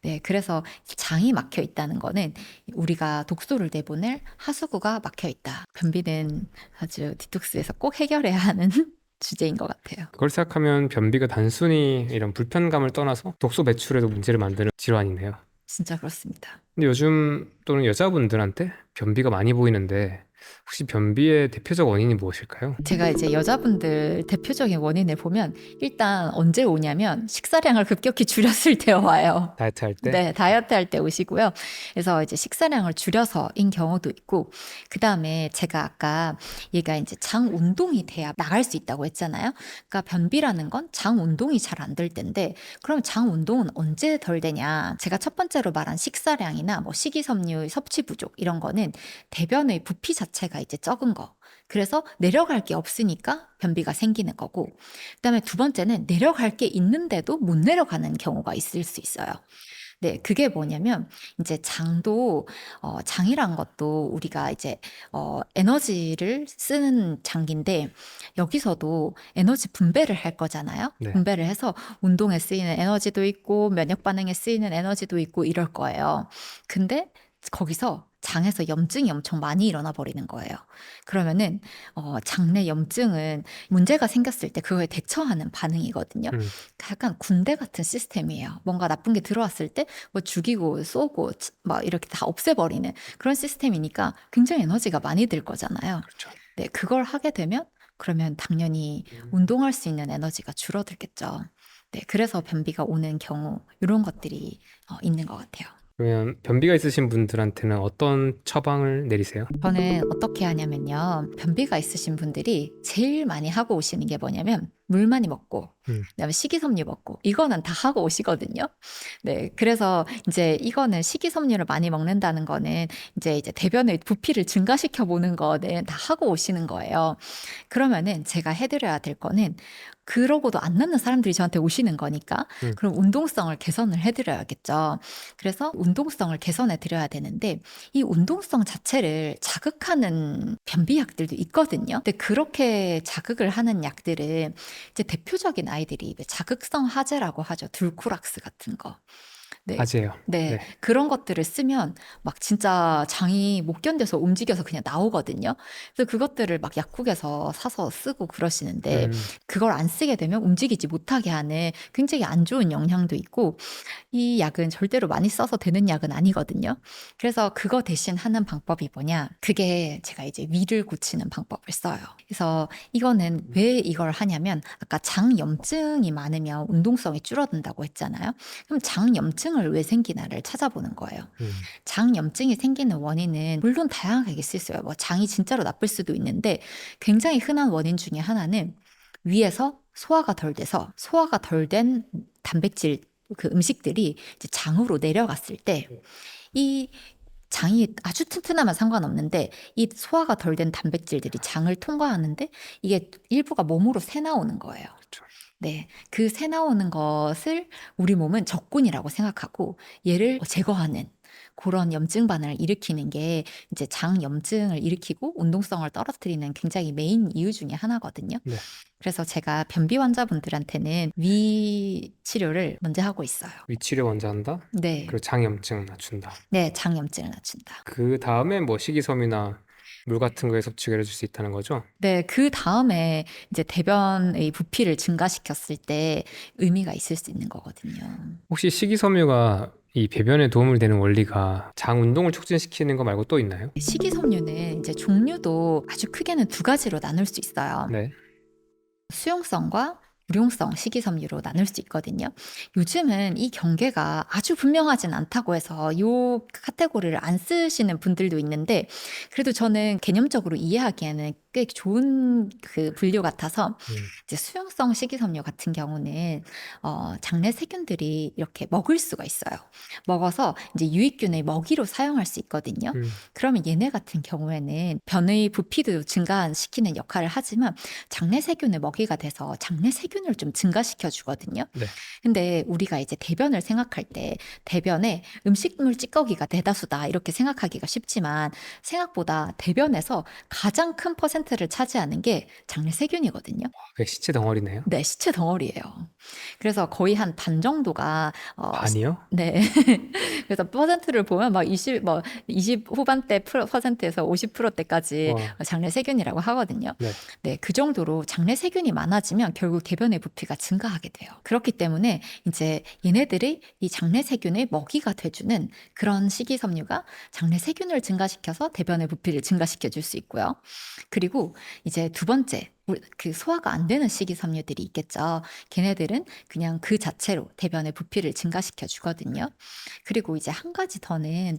네, 그래서 장이 막혀 있다는 거는 우리가 독소를 내보낼 하수구가 막혀 있다. 변비는 아주 디톡스에서 꼭 해결해야 하는 주제인 것 같아요. 그걸 생각하면 변비가 단순히 이런 불편감을 떠나서 독소 배출에도 문제를 만드는 질환이네요. 진짜 그렇습니다. 근데 요즘 또는 여자분들한테 변비가 많이 보이는데 혹시 변비의 대표적 원인이 무엇일까요? 제가 이제 여자분들 대표적인 원인을 보면 일단 언제 오냐면 식사량을 급격히 줄였을 때 와요. 다이어트 할 때? 네, 다이어트 할 때 오시고요. 그래서 이제 식사량을 줄여서인 경우도 있고, 그 다음에 제가 아까 얘가 이제 장 운동이 돼야 나갈 수 있다고 했잖아요. 그러니까 변비라는 건 장 운동이 잘 안 될 텐데, 그럼 장 운동은 언제 덜 되냐? 제가 첫 번째로 말한 식사량이나 뭐 식이섬유의 섭취 부족 이런 거는 대변의 부피 자체가 이제 적은 거. 그래서 내려갈 게 없으니까 변비가 생기는 거고, 그다음에 두 번째는 내려갈 게 있는데도 못 내려가는 경우가 있을 수 있어요. 네, 그게 뭐냐면 이제 장도 장이란 것도 우리가 이제 에너지를 쓰는 장기인데 여기서도 에너지 분배를 할 거잖아요. 네. 분배를 해서 운동에 쓰이는 에너지도 있고 면역 반응에 쓰이는 에너지도 있고 이럴 거예요. 근데 거기서 장에서 염증이 엄청 많이 일어나 버리는 거예요. 그러면은 장내 염증은 문제가 생겼을 때 그거에 대처하는 반응이거든요. 약간 군대 같은 시스템이에요. 뭔가 나쁜 게 들어왔을 때 뭐 죽이고 쏘고 막 이렇게 다 없애버리는 그런 시스템이니까 굉장히 에너지가 많이 들 거잖아요. 그렇죠. 네, 그걸 하게 되면 그러면 당연히 운동할 수 있는 에너지가 줄어들겠죠. 네, 그래서 변비가 오는 경우 이런 것들이 있는 것 같아요. 그러면 변비가 있으신 분들한테는 어떤 처방을 내리세요? 저는 어떻게 하냐면요. 변비가 있으신 분들이 제일 많이 하고 오시는 게 뭐냐면 물 많이 먹고 그다음에 식이섬유 먹고 이거는 다 하고 오시거든요. 네. 그래서 이제 이거는 식이섬유를 많이 먹는다는 거는 이제 대변의 부피를 증가시켜 보는 거는 다 하고 오시는 거예요. 그러면은 제가 해 드려야 될 거는 그러고도 안 낫는 사람들이 저한테 오시는 거니까 그럼 운동성을 개선을 해 드려야겠죠. 그래서 운동성을 개선해 드려야 되는데 이 운동성 자체를 자극하는 변비약들도 있거든요. 근데 그렇게 자극을 하는 약들은 이제 대표적인 아이들이 자극성 하제라고 하죠. 둘쿠락스 같은 거. 네. 하재요. 네. 네. 그런 것들을 쓰면 막 진짜 장이 못 견뎌서 움직여서 그냥 나오거든요. 그래서 그것들을 막 약국에서 사서 쓰고 그러시는데 그걸 안 쓰게 되면 움직이지 못하게 하는 굉장히 안 좋은 영향도 있고 이 약은 절대로 많이 써서 되는 약은 아니거든요. 그래서 그거 대신 하는 방법이 뭐냐? 그게 제가 이제 위를 고치는 방법을 써요. 그래서 이거는 왜 이걸 하냐면 아까 장염증이 많으면 운동성이 줄어든다고 했잖아요. 그럼 장염증을 왜 생기나를 찾아보는 거예요. 장염증이 생기는 원인은 물론 다양하게 있을 수 있어요. 뭐 장이 진짜로 나쁠 수도 있는데 굉장히 흔한 원인 중에 하나는 위에서 소화가 덜 돼서 소화가 덜 된 단백질 그 음식들이 이제 장으로 내려갔을 때 이 장이 아주 튼튼하면 상관없는데 이 소화가 덜 된 단백질들이 장을 통과하는데 이게 일부가 몸으로 새 나오는 거예요. 그렇죠. 네. 그 새 나오는 것을 우리 몸은 적군이라고 생각하고 얘를 제거하는 그런 염증 반응을 일으키는 게 이제 장염증을 일으키고 운동성을 떨어뜨리는 굉장히 메인 이유 중에 하나거든요. 네. 그래서 제가 변비 환자분들한테는 위 치료를 먼저 하고 있어요. 위치를 먼저 한다. 네. 그리고 장염증 낮춘다. 네, 장염증을 낮춘다. 그 다음에 뭐 식이섬유나 물 같은 거에 섭취를 해줄 수 있다는 거죠? 네, 그 다음에 이제 대변의 부피를 증가시켰을 때 의미가 있을 수 있는 거거든요. 혹시 식이섬유가 이 배변에 도움을 되는 원리가 장 운동을 촉진시키는 거 말고 또 있나요? 식이섬유는 이제 종류도 아주 크게는 두 가지로 나눌 수 있어요. 네. 수용성과 유용성 식이섬유로 나눌 수 있거든요. 요즘은 이 경계가 아주 분명하진 않다고 해서 요 카테고리를 안 쓰시는 분들도 있는데 그래도 저는 개념적으로 이해하기에는 꽤 좋은 그 분류 같아서 이제 수용성 식이섬유 같은 경우는 장내 세균들이 이렇게 먹을 수가 있어요. 먹어서 이제 유익균의 먹이로 사용할 수 있거든요. 그러면 얘네 같은 경우에는 변의 부피도 증가시키는 역할을 하지만 장내 세균의 먹이가 돼서 장내 세균을 좀 증가시켜 주거든요. 네. 근데 우리가 이제 대변을 생각할 때 대변에 음식물 찌꺼기가 대다수다 이렇게 생각하기가 쉽지만 생각보다 대변에서 가장 큰 퍼센트를 차지하는 게 장내 세균이거든요. 그게 시체 덩어리네요. 네, 시체 덩어리예요. 그래서 거의 한 반 정도가 반이요? 네. 그래서 퍼센트를 보면 막 20 후반대 퍼센트에서 50%대까지 와. 장내 세균이라고 하거든요. 네. 네, 그 정도로 장내 세균이 많아지면 결국 대변의 부피가 증가하게 돼요. 그렇기 때문에 이제 얘네들이 이 장내 세균의 먹이가 돼주는 그런 식이섬유가 장내 세균을 증가시켜서 대변의 부피를 증가시켜 줄 수 있고요. 그리고 이제 두 번째, 그 소화가 안 되는 식이섬유들이 있겠죠. 걔네들은 그냥 그 자체로 대변의 부피를 증가시켜 주거든요. 그리고 이제 한 가지 더는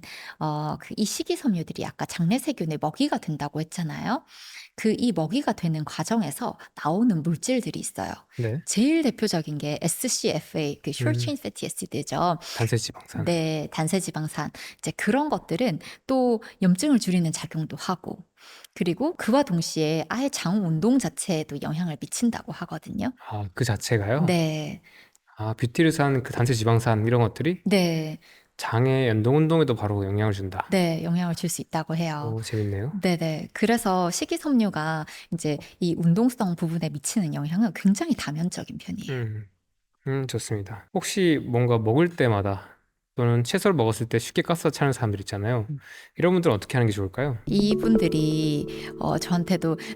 이 식이섬유들이 아까 장내 세균의 먹이가 된다고 했잖아요. 그 이 먹이가 되는 과정에서 나오는 물질들이 있어요. 네. 제일 대표적인 게 SCFA, 그 short chain fatty acid죠. 단세지방산. 네, 단세지방산. 이제 그런 것들은 또 염증을 줄이는 작용도 하고, 그리고 그와 동시에 아예 장 운동 자체에도 영향을 미친다고 하거든요. 아, 그 자체가요? 네, 아, 뷰티르산, 그 단세지방산 이런 것들이 네, 장의 연동 운동에도 바로 영향을 준다. 네, 영향을 줄 수 있다고 해요. 오, 재밌네요. 네네. 그래서 식이섬유가 이제 이 운동성 부분에 미치는 영향은 굉장히 다면적인 편이에요. 좋습니다. 혹시 뭔가 먹을 때마다 또는 채소를 먹었을 때 쉽게 가스가 차는 사람들 있잖아요. 이런 분들은 어떻게 하는 게 좋을까요? 이분들이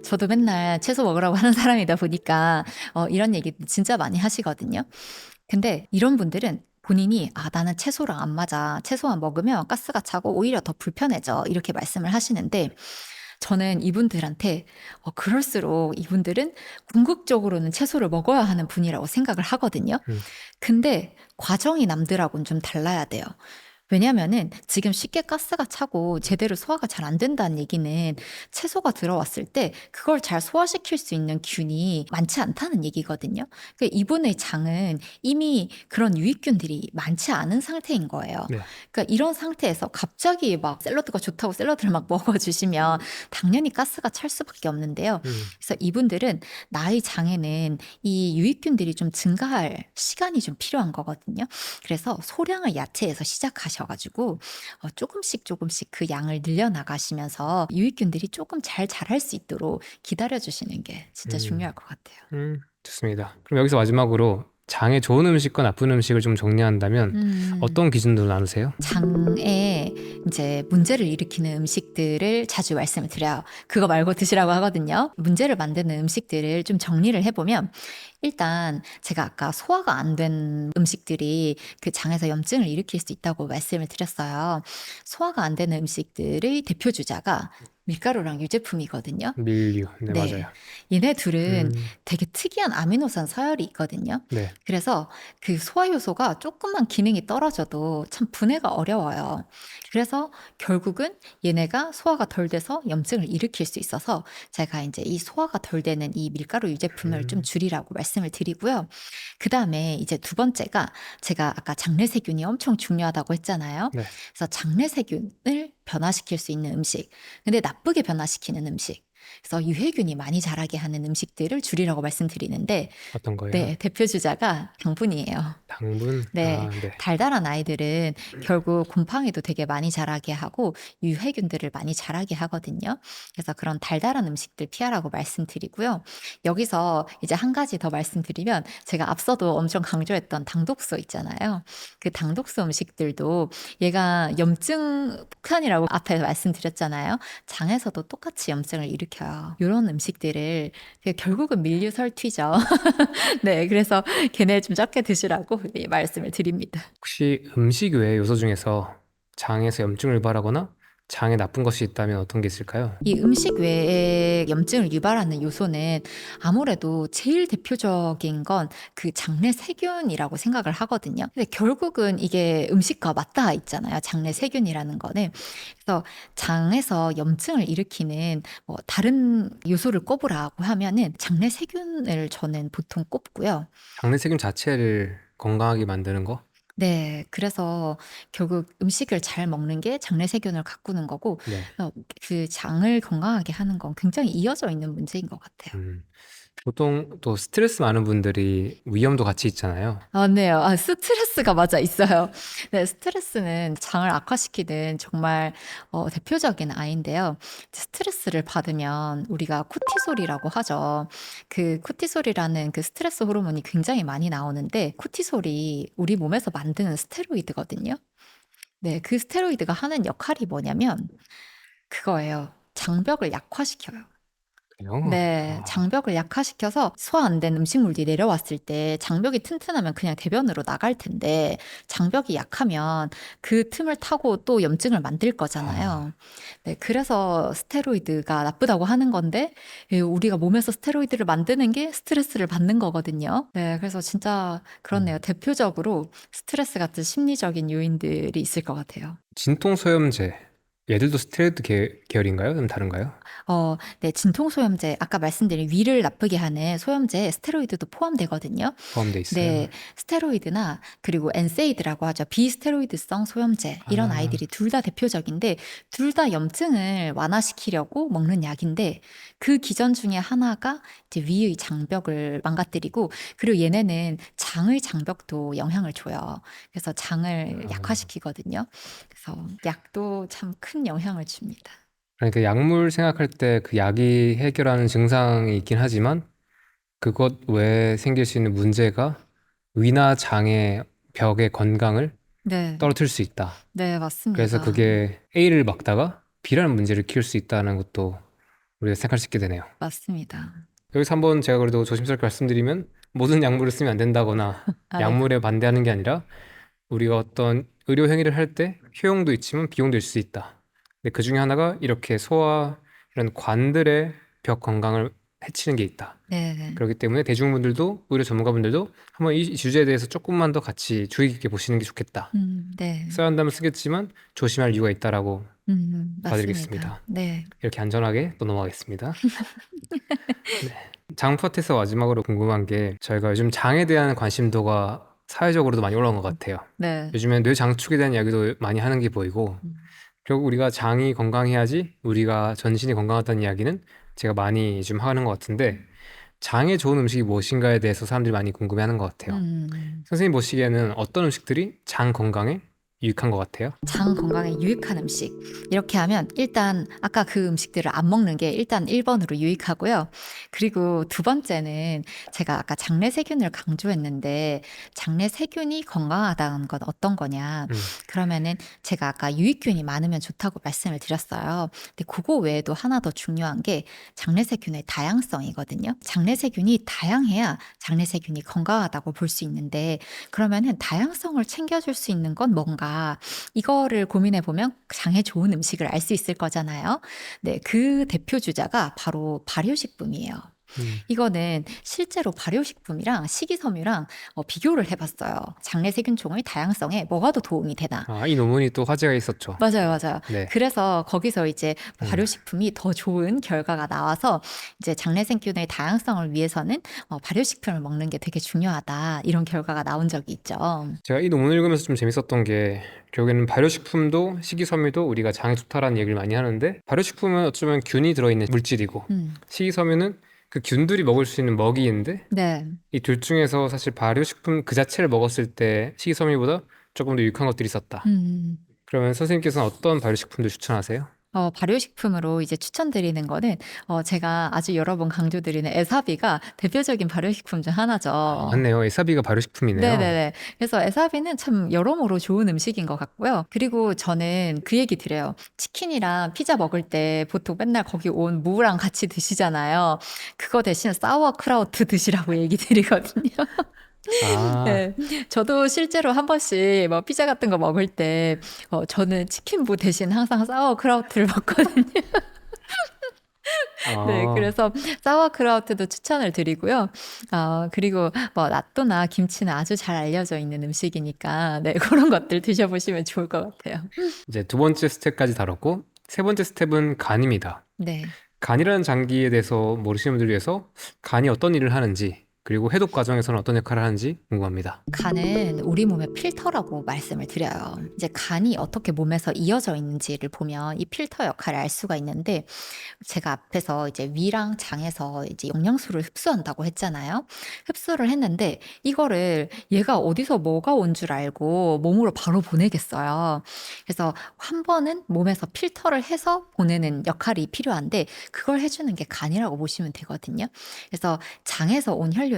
저도 맨날 채소 먹으라고 하는 사람이다 보니까 이런 얘기 진짜 많이 하시거든요. 근데 이런 분들은 본인이 나는 채소랑 안 맞아. 채소만 먹으면 가스가 차고 오히려 더 불편해져. 이렇게 말씀을 하시는데 저는 이분들한테 그럴수록 이분들은 궁극적으로는 채소를 먹어야 하는 분이라고 생각을 하거든요. 근데 과정이 남들하고는 좀 달라야 돼요. 왜냐면은 지금 쉽게 가스가 차고 제대로 소화가 잘 안 된다는 얘기는 채소가 들어왔을 때 그걸 잘 소화시킬 수 있는 균이 많지 않다는 얘기거든요. 그러니까 이분의 장은 이미 그런 유익균들이 많지 않은 상태인 거예요. 네. 그러니까 이런 상태에서 갑자기 막 샐러드가 좋다고 샐러드를 막 먹어주시면 당연히 가스가 찰 수밖에 없는데요. 그래서 이분들은 나의 장에는 이 유익균들이 좀 증가할 시간이 좀 필요한 거거든요. 그래서 소량의 야채에서 시작하셔가지고 조금씩 그 양을 늘려나가시면서 유익균들이 조금 잘 자랄 수 있도록 기다려주시는 게 진짜 음, 중요할 것 같아요. 좋습니다. 그럼 여기서 마지막으로 장에 좋은 음식과 나쁜 음식을 좀 정리한다면 어떤 기준으로 나누세요? 장에 이제 문제를 일으키는 음식들을 자주 말씀을 드려요. 그거 말고 드시라고 하거든요. 문제를 만드는 음식들을 좀 정리를 해보면 일단 제가 아까 소화가 안 된 음식들이 그 장에서 염증을 일으킬 수 있다고 말씀을 드렸어요. 소화가 안 되는 음식들의 대표 주자가 밀가루랑 유제품이거든요. 밀류. 네, 맞아요. 네. 얘네 둘은 음, 되게 특이한 아미노산 서열이 있거든요. 네. 그래서 그 소화 효소가 조금만 기능이 떨어져도 참 분해가 어려워요. 그래서 결국은 얘네가 소화가 덜 돼서 염증을 일으킬 수 있어서 제가 이제 이 소화가 덜 되는 이 밀가루 유제품을 좀 음, 줄이라고 말씀을 드리고요. 그 다음에 이제 두 번째가 제가 아까 장내세균이 엄청 중요하다고 했잖아요. 네. 그래서 장내세균을 변화시킬 수 있는 음식, 근데 나쁘게 변화시키는 음식, 그래서 유해균이 많이 자라게 하는 음식들을 줄이라고 말씀드리는데, 어떤 거예요? 네, 대표 주자가 당분이에요. 당분? 네, 네. 달달한 아이들은 결국 곰팡이도 되게 많이 자라게 하고 유해균들을 많이 자라게 하거든요. 그래서 그런 달달한 음식들 피하라고 말씀드리고요. 여기서 이제 한 가지 더 말씀드리면 제가 앞서도 엄청 강조했던 당독소 있잖아요. 그 당독소 음식들도 얘가 염증 폭탄이라고 앞에 말씀드렸잖아요. 장에서도 똑같이 염증을 일으켜요. 이런 음식들을 결국은 밀류설튀죠. 네, 그래서 걔네 좀 적게 드시라고 말씀을 드립니다. 혹시 음식 외의 요소 중에서 장에서 염증을 유발하거나 장에 나쁜 것이 있다면 어떤 게 있을까요? 이 음식 외에 염증을 유발하는 요소는 아무래도 제일 대표적인 건 그 장내 세균이라고 생각을 하거든요. 근데 결국은 이게 음식과 맞닿아 있잖아요. 장내 세균이라는 거는. 그래서 장에서 염증을 일으키는 뭐 다른 요소를 꼽으라고 하면은 장내 세균을 저는 보통 꼽고요. 장내 세균 자체를 건강하게 만드는 거? 네. 그래서 결국 음식을 잘 먹는 게 장내 세균을 가꾸는 거고 네. 그 장을 건강하게 하는 건 굉장히 이어져 있는 문제인 것 같아요. 음, 보통 또 스트레스 많은 분들이 위염도 같이 있잖아요. 아 네. 스트레스가 맞아 있어요. 네. 스트레스는 장을 악화시키는 정말 대표적인 아이인데요. 스트레스를 받으면 우리가 코티솔이라고 하죠. 그 코티솔이라는 그 스트레스 호르몬이 굉장히 많이 나오는데 코티솔이 우리 몸에서 만드는 스테로이드거든요. 네. 그 스테로이드가 하는 역할이 뭐냐면 그거예요. 장벽을 약화시켜요. 그래요? 네. 장벽을 약화시켜서 소화 안 된 음식물들이 내려왔을 때 장벽이 튼튼하면 그냥 대변으로 나갈 텐데 장벽이 약하면 그 틈을 타고 또 염증을 만들 아, 거잖아요. 네. 그래서 스테로이드가 나쁘다고 하는 건데 우리가 몸에서 스테로이드를 만드는 게 스트레스를 받는 거거든요. 네. 그래서 진짜 그렇네요. 음. 대표적으로 스트레스 같은 심리적인 요인들이 있을 것 같아요. 진통소염제. 얘들도 스테로이드 계열인가요? 좀 다른가요? 네, 진통소염제, 아까 말씀드린 위를 나쁘게 하는 소염제에 스테로이드도 포함되거든요. 포함돼 있어요. 네, 스테로이드나 그리고 엔세이드라고 하죠. 비스테로이드성 소염제. 이런 아, 아이들이 둘 다 대표적인데 둘 다 염증을 완화시키려고 먹는 약인데 그 기전 중에 하나가 이제 위의 장벽을 망가뜨리고 그리고 얘네는 장의 장벽도 영향을 줘요. 그래서 장을 아. 약화시키거든요. 그래서 약도 참 큰 영향을 줍니다. 그러니까 약물 생각할 때 그 약이 해결하는 증상이 있긴 하지만 그것 외에 생길 수 있는 문제가 위나 장의 벽의 건강을 네. 떨어뜨릴 수 있다. 네, 그래서 맞습니다. 그게 A를 막다가 B라는 문제를 키울 수 있다는 것도 우리가 생각할 수 있게 되네요. 맞습니다. 여기서 한번 제가 그래도 조심스럽게 말씀드리면 모든 약물을 쓰면 안 된다거나 네. 약물에 반대하는 게 아니라 우리가 어떤 의료 행위를 할 때 효용도 있지만 비용도 있을 수 있다. 근데 그 중에 하나가 이렇게 소화 이런 관들의 벽 건강을 해치는 게 있다. 네. 그렇기 때문에 대중분들도 오히려 전문가분들도 한번 이 주제에 대해서 조금만 더 같이 주의 깊게 보시는 게 좋겠다. 네. 써야 한다면 쓰겠지만 조심할 이유가 있다라고 맞습니다. 봐드리겠습니다. 네. 이렇게 안전하게 또 넘어가겠습니다. 네. 장 파트에서 마지막으로 궁금한 게 저희가 요즘 장에 대한 관심도가 사회적으로도 많이 올라온 것 같아요. 네. 요즘엔 뇌장축에 대한 이야기도 많이 하는 게 보이고 결국 우리가 장이 건강해야지 우리가 전신이 건강하다는 이야기는 제가 많이 좀 하는 것 같은데 장에 좋은 음식이 무엇인가에 대해서 사람들이 많이 궁금해하는 것 같아요. 선생님 보시기에는 어떤 음식들이 장 건강에 유익한 것 같아요? 장 건강에 유익한 음식. 이렇게 하면 일단 아까 그 음식들을 안 먹는 게 일단 1번으로 유익하고요. 그리고 두 번째는 제가 아까 장내 세균을 강조했는데 장내 세균이 건강하다는 건 어떤 거냐. 그러면은 제가 아까 유익균이 많으면 좋다고 말씀을 드렸어요. 근데 그거 외에도 하나 더 중요한 게 장내 세균의 다양성이거든요. 장내 세균이 다양해야 장내 세균이 건강하다고 볼 수 있는데 그러면은 다양성을 챙겨줄 수 있는 건 뭔가 이거를 고민해 보면 장에 좋은 음식을 알 수 있을 거잖아요. 네, 그 대표 주자가 바로 발효식품이에요. 이거는 실제로 발효식품이랑 식이섬유랑 비교를 해봤어요. 장내 세균종의 다양성에 뭐가 더 도움이 되나? 아, 이 논문이 또 화제가 있었죠. 맞아요, 맞아요. 네. 그래서 거기서 이제 음. 발효식품이 더 좋은 결과가 나와서 이제 장내 세균의 다양성을 위해서는 발효식품을 먹는 게 되게 중요하다. 이런 결과가 나온 적이 있죠. 제가 이 논문을 읽으면서 좀 재밌었던 게 결국에는 발효식품도 식이섬유도 우리가 장에 좋다라는 얘기를 많이 하는데 발효식품은 어쩌면 균이 들어있는 물질이고 식이섬유는 그 균들이 먹을 수 있는 먹이인데 네. 이 둘 중에서 사실 발효식품 그 자체를 먹었을 때 식이섬유보다 조금 더 유익한 것들이 있었다. 그러면 선생님께서는 어떤 발효식품들 추천하세요? 발효식품으로 이제 추천드리는 거는 제가 아주 여러 번 강조드리는 에사비가 대표적인 발효식품 중 하나죠. 맞네요. 에사비가 발효식품이네요. 네네네. 그래서 에사비는 참 여러모로 좋은 음식인 것 같고요. 그리고 저는 그 얘기 드려요. 치킨이랑 피자 먹을 때 보통 맨날 거기 온 무랑 같이 드시잖아요. 그거 대신 사워크라우트 드시라고 얘기 드리거든요. 아, 네. 저도 실제로 한 번씩 뭐 피자 같은 거 먹을 때 저는 치킨무 대신 항상 사워크라우트를 먹거든요. 네, 아, 그래서 사워크라우트도 추천을 드리고요. 그리고 뭐 낫또나 김치는 아주 잘 알려져 있는 음식이니까 네, 그런 것들 드셔보시면 좋을 것 같아요. 이제 두 번째 스텝까지 다뤘고 세 번째 스텝은 간입니다. 네. 간이라는 장기에 대해서 모르시는 분들 위해서 간이 어떤 일을 하는지 그리고 해독 과정에서는 어떤 역할을 하는지 궁금합니다. 간은 우리 몸의 필터라고 말씀을 드려요. 이제 간이 어떻게 몸에서 이어져 있는지를 보면 이 필터 역할을 알 수가 있는데 제가 앞에서 이제 위랑 장에서 이제 영양소를 흡수한다고 했잖아요. 흡수를 했는데 이거를 얘가 어디서 뭐가 온 줄 알고 몸으로 바로 보내겠어요. 그래서 한 번은 몸에서 필터를 해서 보내는 역할이 필요한데 그걸 해주는 게 간이라고 보시면 되거든요. 그래서 장에서 온 혈류는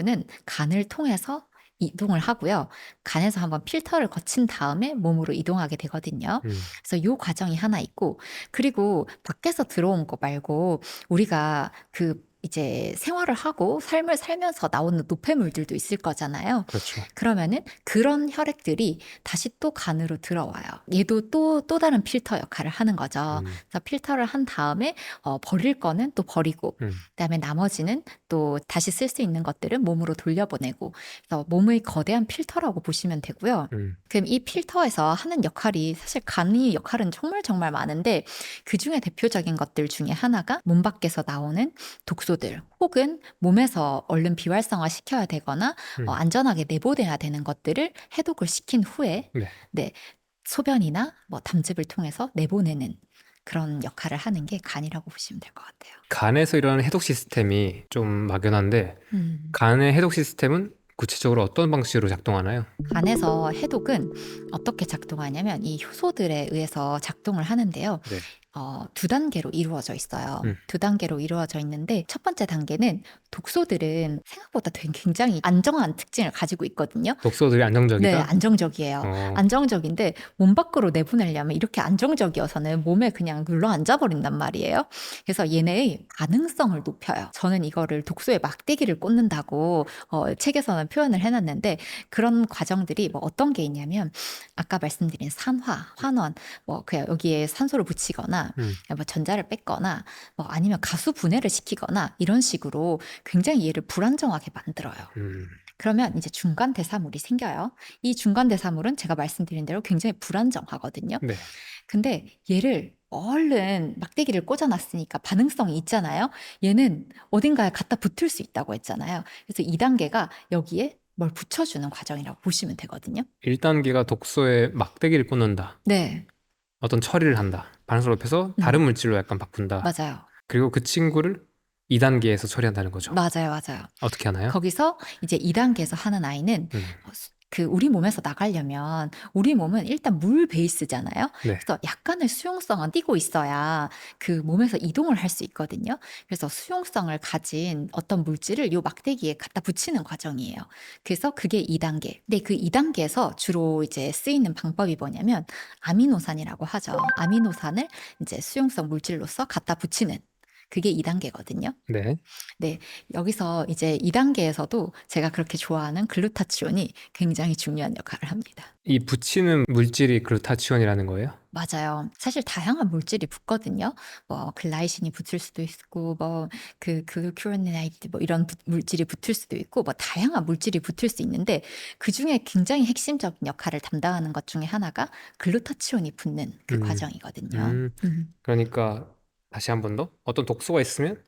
간을 통해서 이동을 하고요. 간에서 한번 필터를 거친 다음에 몸으로 이동하게 되거든요. 그래서 이 과정이 하나 있고, 그리고 밖에서 들어온 거 말고 우리가 그 이제 생활을 하고 삶을 살면서 나오는 노폐물들도 있을 거잖아요. 그렇죠. 그러면은 그런 혈액들이 다시 또 간으로 들어와요. 얘도 또 다른 필터 역할을 하는 거죠. 그래서 필터를 한 다음에 버릴 거는 또 버리고, 그다음에 나머지는 또 다시 쓸 수 있는 것들은 몸으로 돌려보내고, 그래서 몸의 거대한 필터라고 보시면 되고요. 그럼 이 필터에서 하는 역할이 사실 간의 역할은 정말 정말 많은데 그 중에 대표적인 것들 중에 하나가 몸 밖에서 나오는 독소들 혹은 몸에서 얼른 비활성화 시켜야 되거나 안전하게 내보내야 되는 것들을 해독을 시킨 후에 네, 소변이나 뭐 담즙을 통해서 내보내는 그런 역할을 하는 게 간이라고 보시면 될 것 같아요. 간에서 일어나는 해독 시스템이 좀 막연한데 간의 해독 시스템은 구체적으로 어떤 방식으로 작동하나요? 간에서 해독은 어떻게 작동하냐면 이 효소들에 의해서 작동을 하는데요. 네. 두 단계로 이루어져 있어요. 두 단계로 이루어져 있는데 첫 번째 단계는 독소들은 생각보다 되게 굉장히 안정한 특징을 가지고 있거든요. 독소들이 안정적이다? 네, 안정적이에요. 안정적인데 몸 밖으로 내보내려면 이렇게 안정적이어서는 몸에 그냥 눌러 앉아버린단 말이에요. 그래서 얘네의 가능성을 높여요. 저는 이거를 독소의 막대기를 꽂는다고 책에서는 표현을 해놨는데 그런 과정들이 뭐 어떤 게 있냐면 아까 말씀드린 산화, 환원, 뭐 그냥 여기에 산소를 붙이거나 뺐거나 뭐 전자를 뺐거나 뭐 아니면 가수 분해를 시키거나 이런 식으로 굉장히 얘를 불안정하게 만들어요. 그러면 이제 중간 대사물이 생겨요. 이 중간 대사물은 제가 말씀드린 대로 굉장히 불안정하거든요. 네. 근데 얘를 얼른 막대기를 꽂아놨으니까 반응성이 있잖아요. 얘는 어딘가에 갖다 붙을 수 있다고 했잖아요. 그래서 2단계가 여기에 뭘 붙여주는 과정이라고 보시면 되거든요. 1단계가 독소에 막대기를 꽂는다. 네, 어떤 처리를 한다. 반응성을 높여서 다른 물질로 약간 바꾼다. 맞아요. 그리고 그 친구를 2단계에서 처리한다는 거죠. 맞아요. 어떻게 하나요? 거기서 이제 2단계에서 하는 아이는 그 우리 몸에서 나가려면 우리 몸은 일단 물 베이스잖아요. 네. 그래서 약간의 수용성은 띄고 있어야 그 몸에서 이동을 할 수 있거든요. 그래서 수용성을 가진 어떤 물질을 요 막대기에 갖다 붙이는 과정이에요. 그래서 그게 2단계. 근데 그 2단계에서 주로 이제 쓰이는 방법이 뭐냐면 아미노산이라고 하죠. 아미노산을 이제 수용성 물질로서 갖다 붙이는 그게 2단계거든요. 네. 네, 여기서 이제 2단계에서도 제가 그렇게 좋아하는 글루타치온이 굉장히 중요한 역할을 합니다. 이 붙이는 물질이 글루타치온이라는 거예요? 맞아요. 사실 다양한 물질이 붙거든요. 뭐 글라이신이 붙을 수도 있고, 뭐 글루큐로니나이드 뭐 이런 물질이 붙을 수도 있고, 뭐 다양한 물질이 붙을 수 있는데 그 중에 굉장히 핵심적인 역할을 담당하는 것 중에 하나가 글루타치온이 붙는 그 과정이거든요. 그러니까 다시 한 번 더. 어떤 독소가 있으면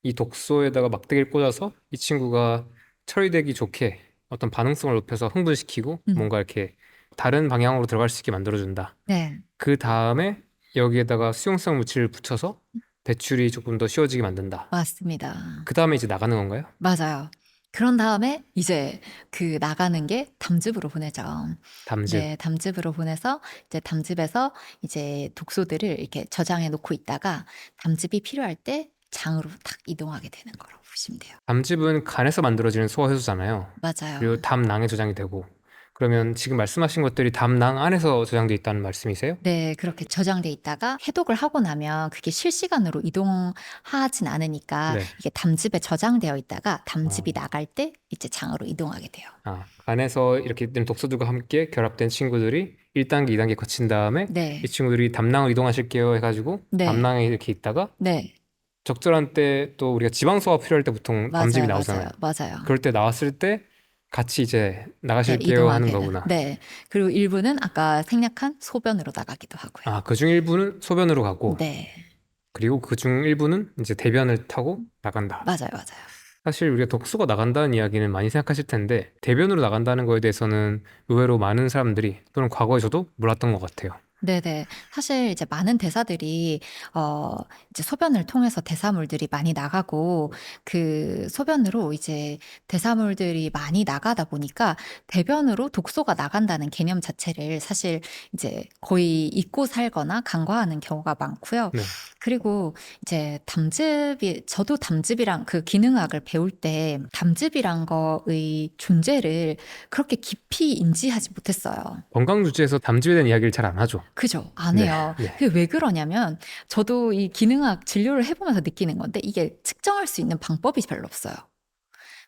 이 독소에다가 막대기를 꽂아서 이 친구가 처리되기 좋게 어떤 반응성을 높여서 흥분시키고 뭔가 이렇게 다른 방향으로 들어갈 수 있게 만들어준다. 네, 그 다음에 여기에다가 수용성 물질을 붙여서 배출이 조금 더 쉬워지게 만든다. 맞습니다. 그 다음에 이제 나가는 건가요? 맞아요. 그런 다음에 이제 그 나가는 게 담즙으로 보내죠. 담즙. 네, 담즙으로 보내서 이제 담즙에서 이제 독소들을 이렇게 저장해 놓고 있다가 담즙이 필요할 때 장으로 탁 이동하게 되는 거라고 보시면 돼요. 담즙은 간에서 만들어지는 소화효소잖아요. 맞아요. 그리고 담낭에 저장이 되고. 그러면 지금 말씀하신 것들이 담낭 안에서 저장돼 있다는 말씀이세요? 네, 그렇게 저장돼 있다가 해독을 하고 나면 그게 실시간으로 이동하진 않으니까 네. 이게 담즙에 저장되어 있다가 담즙이 나갈 때 이제 장으로 이동하게 돼요. 간에서 이렇게 된 독소들과 함께 결합된 친구들이 1단계, 2단계 거친 다음에 네, 이 친구들이 담낭을 이동하실게요 해가지고 네, 담낭에 이렇게 있다가 네, 적절한 때 또 우리가 지방 소화 필요할 때 보통 담즙이 맞아요, 나오잖아요. 맞아요. 그럴 때 나왔을 때 같이 이제 네, 나가실게요 하는 이동하게. 거구나. 네. 그리고 일부는 아까 생략한 소변으로 나가기도 하고요. 그중 일부는 소변으로 가고 네. 그리고 그중 일부는 이제 대변을 타고 나간다. 맞아요. 사실 우리가 독소가 나간다는 이야기는 많이 생각하실 텐데 대변으로 나간다는 거에 대해서는 의외로 많은 사람들이 또는 과거에 저도 몰랐던 것 같아요. 네네. 사실 이제 많은 대사들이 이제 소변을 통해서 대사물들이 많이 나가고 그 소변으로 이제 대사물들이 많이 나가다 보니까 대변으로 독소가 나간다는 개념 자체를 사실 이제 거의 잊고 살거나 간과하는 경우가 많고요. 네. 그리고 이제 저도 담즙이랑 그 기능학을 배울 때 담즙이란 거의 존재를 그렇게 깊이 인지하지 못했어요. 건강 주제에서 담즙에 대한 이야기를 잘 안 하죠. 그죠? 안 해요. 네. 그게 왜 그러냐면 저도 이 기능학 진료를 해보면서 느끼는 건데 이게 측정할 수 있는 방법이 별로 없어요.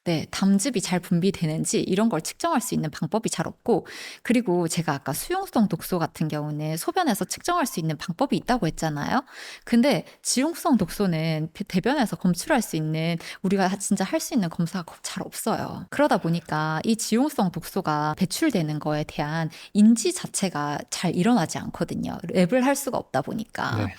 네, 담즙이 잘 분비되는지 이런 걸 측정할 수 있는 방법이 잘 없고, 그리고 제가 아까 수용성 독소 같은 경우는 소변에서 측정할 수 있는 방법이 있다고 했잖아요. 근데 지용성 독소는 대변에서 검출할 수 있는 우리가 진짜 할 수 있는 검사가 잘 없어요. 그러다 보니까 이 지용성 독소가 배출되는 거에 대한 인지 자체가 잘 일어나지 않거든요. 랩을 할 수가 없다 보니까. 네.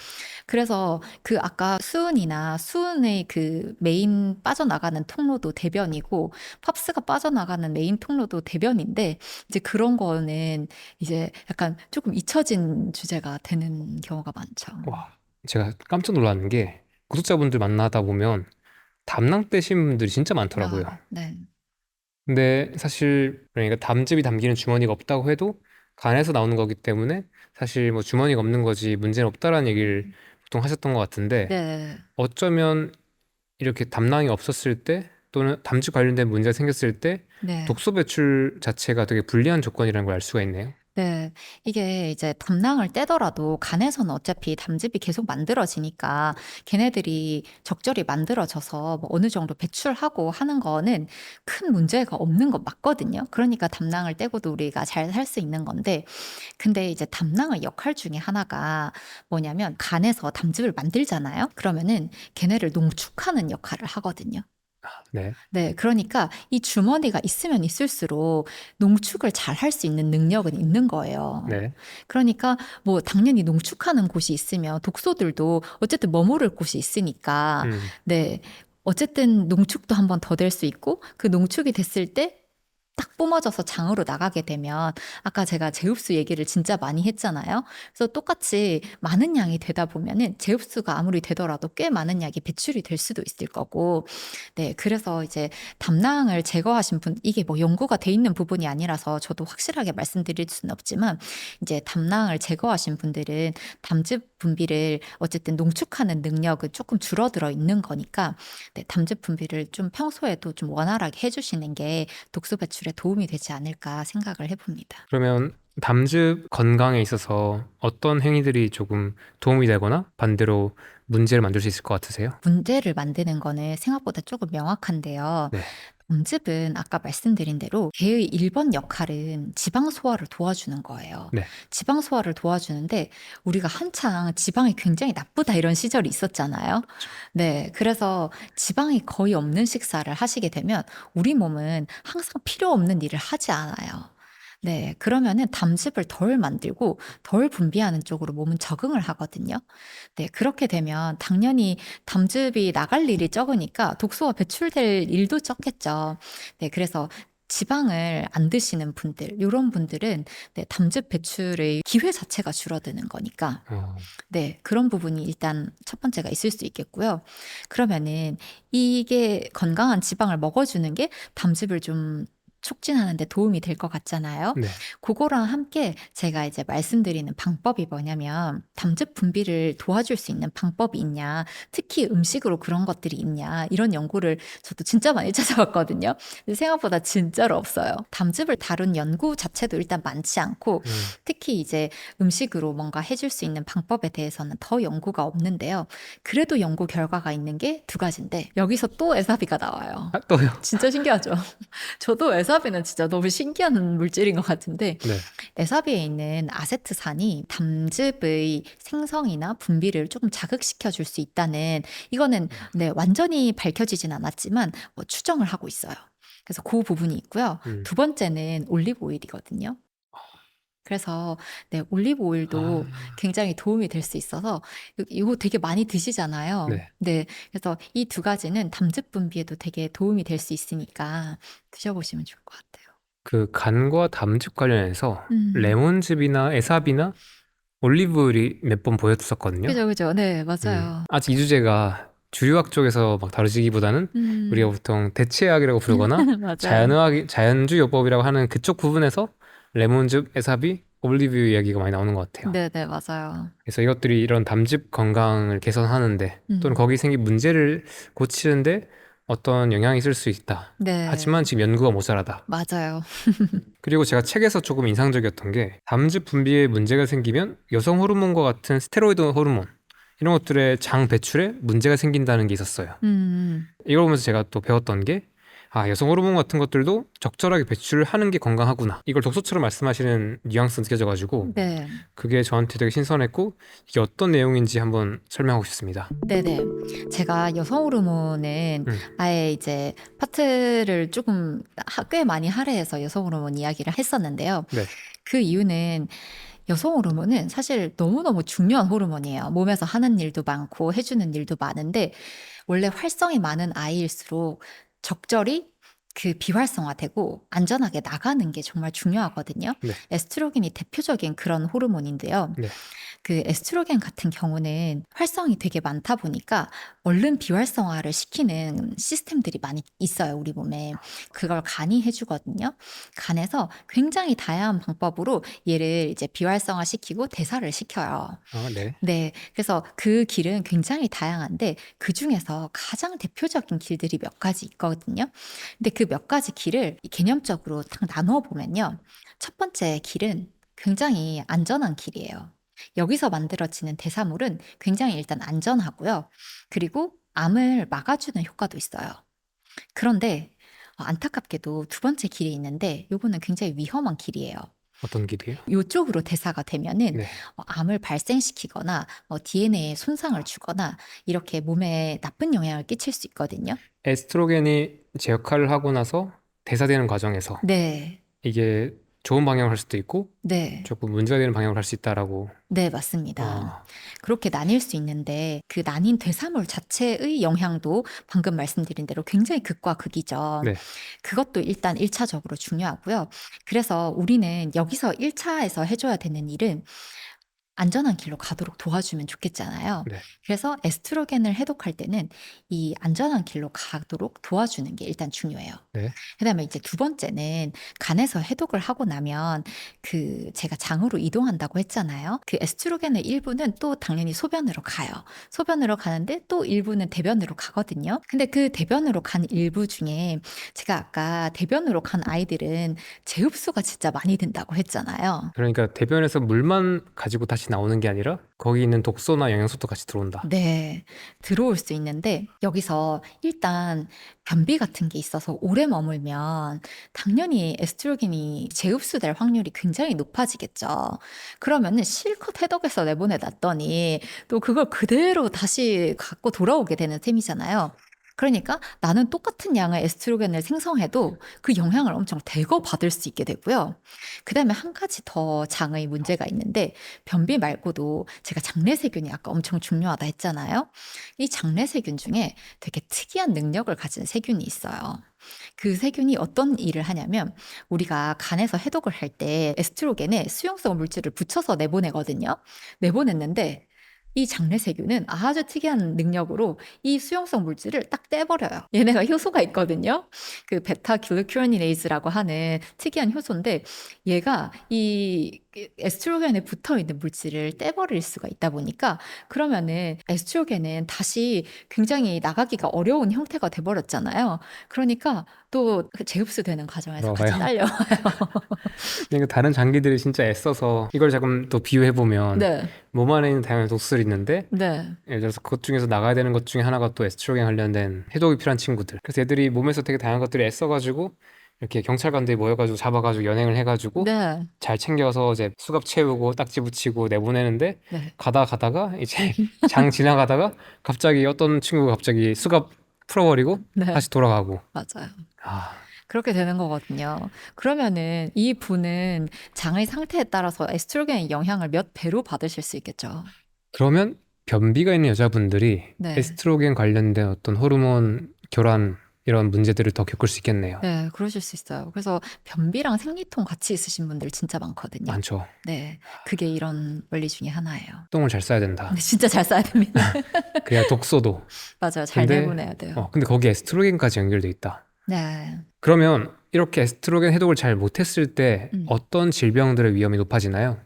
그래서 그 아까 수은의 그 메인 빠져나가는 통로도 대변이고 팝스가 빠져나가는 메인 통로도 대변인데 이제 그런 거는 이제 약간 조금 잊혀진 주제가 되는 경우가 많죠. 와, 제가 깜짝 놀라는 게 구독자분들 만나다 보면 담낭 떼신 분들이 진짜 많더라고요. 네. 근데 사실 그러니까 담즙이 담기는 주머니가 없다고 해도 간에서 나오는 거기 때문에 사실 뭐 주머니가 없는 거지 문제는 없다라는 얘기를 보통 하셨던 것 같은데 네. 어쩌면 이렇게 담낭이 없었을 때 또는 담즙 관련된 문제가 생겼을 때 네. 독소 배출 자체가 되게 불리한 조건이라는 걸 알 수가 있네요. 네. 이게 이제 담낭을 떼더라도 간에서는 어차피 담즙이 계속 만들어지니까 걔네들이 적절히 만들어져서 뭐 어느 정도 배출하고 하는 거는 큰 문제가 없는 건 맞거든요. 그러니까 담낭을 떼고도 우리가 잘 살 수 있는 건데, 근데 이제 담낭의 역할 중에 하나가 뭐냐면 간에서 담즙을 만들잖아요. 그러면은 걔네를 농축하는 역할을 하거든요. 네. 네. 그러니까 이 주머니가 있으면 있을수록 농축을 잘 할 수 있는 능력은 있는 거예요. 네. 그러니까 뭐 당연히 농축하는 곳이 있으면 독소들도 어쨌든 머무를 곳이 있으니까, 음. 네. 어쨌든 농축도 한 번 더 될 수 있고, 그 농축이 됐을 때 딱 뿜어져서 장으로 나가게 되면, 아까 제가 제흡수 얘기를 진짜 많이 했잖아요. 그래서 똑같이 많은 양이 되다 보면은 제흡수가 아무리 되더라도 꽤 많은 양이 배출이 될 수도 있을 거고, 네. 그래서 이제 담낭을 제거하신 분, 이게 뭐 연구가 돼 있는 부분이 아니라서 저도 확실하게 말씀드릴 수는 없지만, 이제 담낭을 제거하신 분들은 담즙 분비를 어쨌든 농축하는 능력은 조금 줄어들어 있는 거니까, 네. 담즙 분비를 좀 평소에도 좀 원활하게 해주시는 게 독소 배출에 도움이 되지 않을까 생각을 해봅니다. 그러면 담즙 건강에 있어서 어떤 행위들이 조금 도움이 되거나 반대로 문제를 만들 수 있을 것 같으세요? 문제를 만드는 거는 생각보다 조금 명확한데요. 네. 담즙은 아까 말씀드린 대로 걔의 1번 역할은 지방 소화를 도와주는 거예요. 네. 지방 소화를 도와주는데, 우리가 한창 지방이 굉장히 나쁘다 이런 시절이 있었잖아요. 네. 그래서 지방이 거의 없는 식사를 하시게 되면 우리 몸은 항상 필요 없는 일을 하지 않아요. 네. 그러면은 담즙을 덜 만들고 덜 분비하는 쪽으로 몸은 적응을 하거든요. 네. 그렇게 되면 당연히 담즙이 나갈 일이 적으니까 독소가 배출될 일도 적겠죠. 네. 그래서 지방을 안 드시는 분들, 요런 분들은 네, 담즙 배출의 기회 자체가 줄어드는 거니까, 네. 그런 부분이 일단 첫 번째가 있을 수 있겠고요. 그러면은 이게 건강한 지방을 먹어주는 게 담즙을 좀 촉진하는 데 도움이 될 것 같잖아요. 네. 그거랑 함께 제가 이제 말씀드리는 방법이 뭐냐면, 담즙 분비를 도와줄 수 있는 방법이 있냐, 특히 음식으로 그런 것들이 있냐, 이런 연구를 저도 진짜 많이 찾아봤거든요. 근데 생각보다 진짜로 없어요. 담즙을 다룬 연구 자체도 일단 많지 않고, 특히 이제 음식으로 뭔가 해줄 수 있는 방법에 대해서는 더 연구가 없는데요. 그래도 연구 결과가 있는 게 두 가지인데, 여기서 또 에사비가 나와요. 아, 또요? 진짜 신기하죠? 저도 에사비는 진짜 너무 신기한 물질인 것 같은데, 네. 에사비에 있는 아세트산이 담즙의 생성이나 분비를 조금 자극시켜 줄 수 있다는, 이거는 네, 완전히 밝혀지진 않았지만 뭐 추정을 하고 있어요. 그래서 그 부분이 있고요. 두 번째는 올리브 오일이거든요. 그래서 네, 올리브 오일도 굉장히 도움이 될 수 있어서 이거 되게 많이 드시잖아요. 네. 네. 그래서 이 두 가지는 담즙 분비에도 되게 도움이 될 수 있으니까 드셔보시면 좋을 것 같아요. 그 간과 담즙 관련해서 음. 레몬즙이나 에사비나 올리브오일이 몇 번 보였었거든요. 그죠, 그죠. 네, 맞아요. 아직 이 주제가 주류학 쪽에서 막 다루지기보다는 우리가 보통 대체학이라고 부르거나 맞아요. 자연주요법이라고 하는 그쪽 부분에서 레몬즙, 에사비, 올리브유 이야기가 많이 나오는 것 같아요. 네, 네, 맞아요. 그래서 이것들이 이런 담즙 건강을 개선하는데 또는 거기 생긴 문제를 고치는데 어떤 영향이 있을 수 있다. 네. 하지만 지금 연구가 모자라다. 맞아요. 그리고 제가 책에서 조금 인상적이었던 게 담즙 분비에 문제가 생기면 여성 호르몬과 같은 스테로이드 호르몬 이런 것들의 장 배출에 문제가 생긴다는 게 있었어요. 이걸 보면서 제가 또 배웠던 게 여성 호르몬 같은 것들도 적절하게 배출을 하는 게 건강하구나. 이걸 독소처럼 말씀하시는 뉘앙스가 느껴져가지고 네. 그게 저한테 되게 신선했고 이게 어떤 내용인지 한번 설명하고 싶습니다. 네네. 제가 여성 호르몬은 아예 이제 파트를 조금 꽤 많이 할애해서 여성 호르몬 이야기를 했었는데요. 네. 그 이유는 여성 호르몬은 사실 너무너무 중요한 호르몬이에요. 몸에서 하는 일도 많고 해주는 일도 많은데, 원래 활성이 많은 아이일수록 적절히 그 비활성화되고 안전하게 나가는 게 정말 중요하거든요. 네. 에스트로겐이 대표적인 그런 호르몬인데요. 네. 그 에스트로겐 같은 경우는 활성이 되게 많다 보니까 얼른 비활성화를 시키는 시스템들이 많이 있어요, 우리 몸에. 그걸 간이 해주거든요. 간에서 굉장히 다양한 방법으로 얘를 이제 비활성화 시키고 대사를 시켜요. 네. 네. 그래서 그 길은 굉장히 다양한데, 그 중에서 가장 대표적인 길들이 몇 가지 있거든요. 근데 그 몇 가지 길을 개념적으로 딱 나누어 보면요. 첫 번째 길은 굉장히 안전한 길이에요. 여기서 만들어지는 대사물은 굉장히 일단 안전하고요. 그리고 암을 막아주는 효과도 있어요. 그런데 안타깝게도 두 번째 길이 있는데 요거는 굉장히 위험한 길이에요. 어떤 길이에요? 요쪽으로 대사가 되면은 네. 암을 발생시키거나 DNA에 손상을 주거나 이렇게 몸에 나쁜 영향을 끼칠 수 있거든요. 에스트로겐이 제 역할을 하고 나서 대사되는 과정에서 네, 이게 좋은 방향을 할 수도 있고 네, 조금 문제가 되는 방향으로 할 수 있다라고. 네, 맞습니다. 아, 그렇게 나뉠 수 있는데 그 나뉜 대사물 자체의 영향도 방금 말씀드린 대로 굉장히 극과 극이죠. 네. 그것도 일단 1차적으로 중요하고요. 그래서 우리는 여기서 1차에서 해줘야 되는 일은 안전한 길로 가도록 도와주면 좋겠잖아요. 네. 그래서 에스트로겐을 해독할 때는 이 안전한 길로 가도록 도와주는 게 일단 중요해요. 네. 그다음에 이제 두 번째는 간에서 해독을 하고 나면 제가 장으로 이동한다고 했잖아요. 그 에스트로겐의 일부는 또 당연히 소변으로 가요. 소변으로 가는데 또 일부는 대변으로 가거든요. 근데 그 대변으로 간 일부 중에 제가 아까 대변으로 간 아이들은 재흡수가 진짜 많이 된다고 했잖아요. 그러니까 대변에서 물만 가지고 다시 나오는 게 아니라 거기 있는 독소나 영양소도 같이 들어온다. 네, 들어올 수 있는데 여기서 일단 변비 같은 게 있어서 오래 머물면 당연히 에스트로겐이 재흡수될 확률이 굉장히 높아지겠죠. 그러면은 실컷 해독해서 내보내 놨더니 또 그걸 그대로 다시 갖고 돌아오게 되는 셈이잖아요. 그러니까 나는 똑같은 양의 에스트로겐을 생성해도 그 영향을 엄청 대거 받을 수 있게 되고요. 그다음에 한 가지 더 장의 문제가 있는데 변비 말고도 제가 장내세균이 아까 엄청 중요하다 했잖아요. 이 장내세균 중에 되게 특이한 능력을 가진 세균이 있어요. 그 세균이 어떤 일을 하냐면 우리가 간에서 해독을 할 때 에스트로겐에 수용성 물질을 붙여서 내보내거든요. 내보냈는데 이 장내세균은 아주 특이한 능력으로 이 수용성 물질을 딱 떼버려요. 얘네가 효소가 있거든요. 그 베타 글루큐로니네이즈라고 하는 특이한 효소인데 얘가 이 에스트로겐에 붙어 있는 물질을 떼버릴 수가 있다 보니까 그러면은 에스트로겐은 다시 굉장히 나가기가 어려운 형태가 돼버렸잖아요. 그러니까 또 그 재흡수되는 과정에서 같이 들어가요? 딸려. 그러니까 다른 장기들이 진짜 애써서 이걸 조금 또 비유해 보면 네, 몸 안에 있는 다양한 독소들이 있는데 네, 예를 들어서 그것 중에서 나가야 되는 것 중에 하나가 또 에스트로겐 관련된 해독이 필요한 친구들. 그래서 애들이 몸에서 되게 다양한 것들이 애써가지고 이렇게 경찰관들이 모여가지고 잡아가지고 연행을 해가지고 네, 잘 챙겨서 이제 수갑 채우고 딱지 붙이고 내보내는데 네, 가다가 이제 장 지나가다가 갑자기 어떤 친구가 갑자기 수갑 풀어버리고 네, 다시 돌아가고. 맞아요. 아, 그렇게 되는 거거든요. 그러면은 이 분은 장의 상태에 따라서 에스트로겐의 영향을 몇 배로 받으실 수 있겠죠. 그러면 변비가 있는 여자분들이 네. 에스트로겐 관련된 어떤 호르몬 교란 이런 문제들을 더 겪을 수 있겠네요. 네, 그러실 수 있어요. 그래서 변비랑 생리통 같이 있으신 분들 진짜 많거든요. 많죠. 네, 그게 이런 원리 중에 하나예요. 똥을 잘 싸야 된다. 근데 진짜 잘 써야 됩니다. 그래야 독소도. 맞아요. 잘 근데 내보내야 돼요. 근데 거기 에스트로겐까지 연결돼 있다. 네. 그러면 이렇게 에스트로겐 해독을 잘 못했을 때 음. 어떤 질병들의 위험이 높아지나요?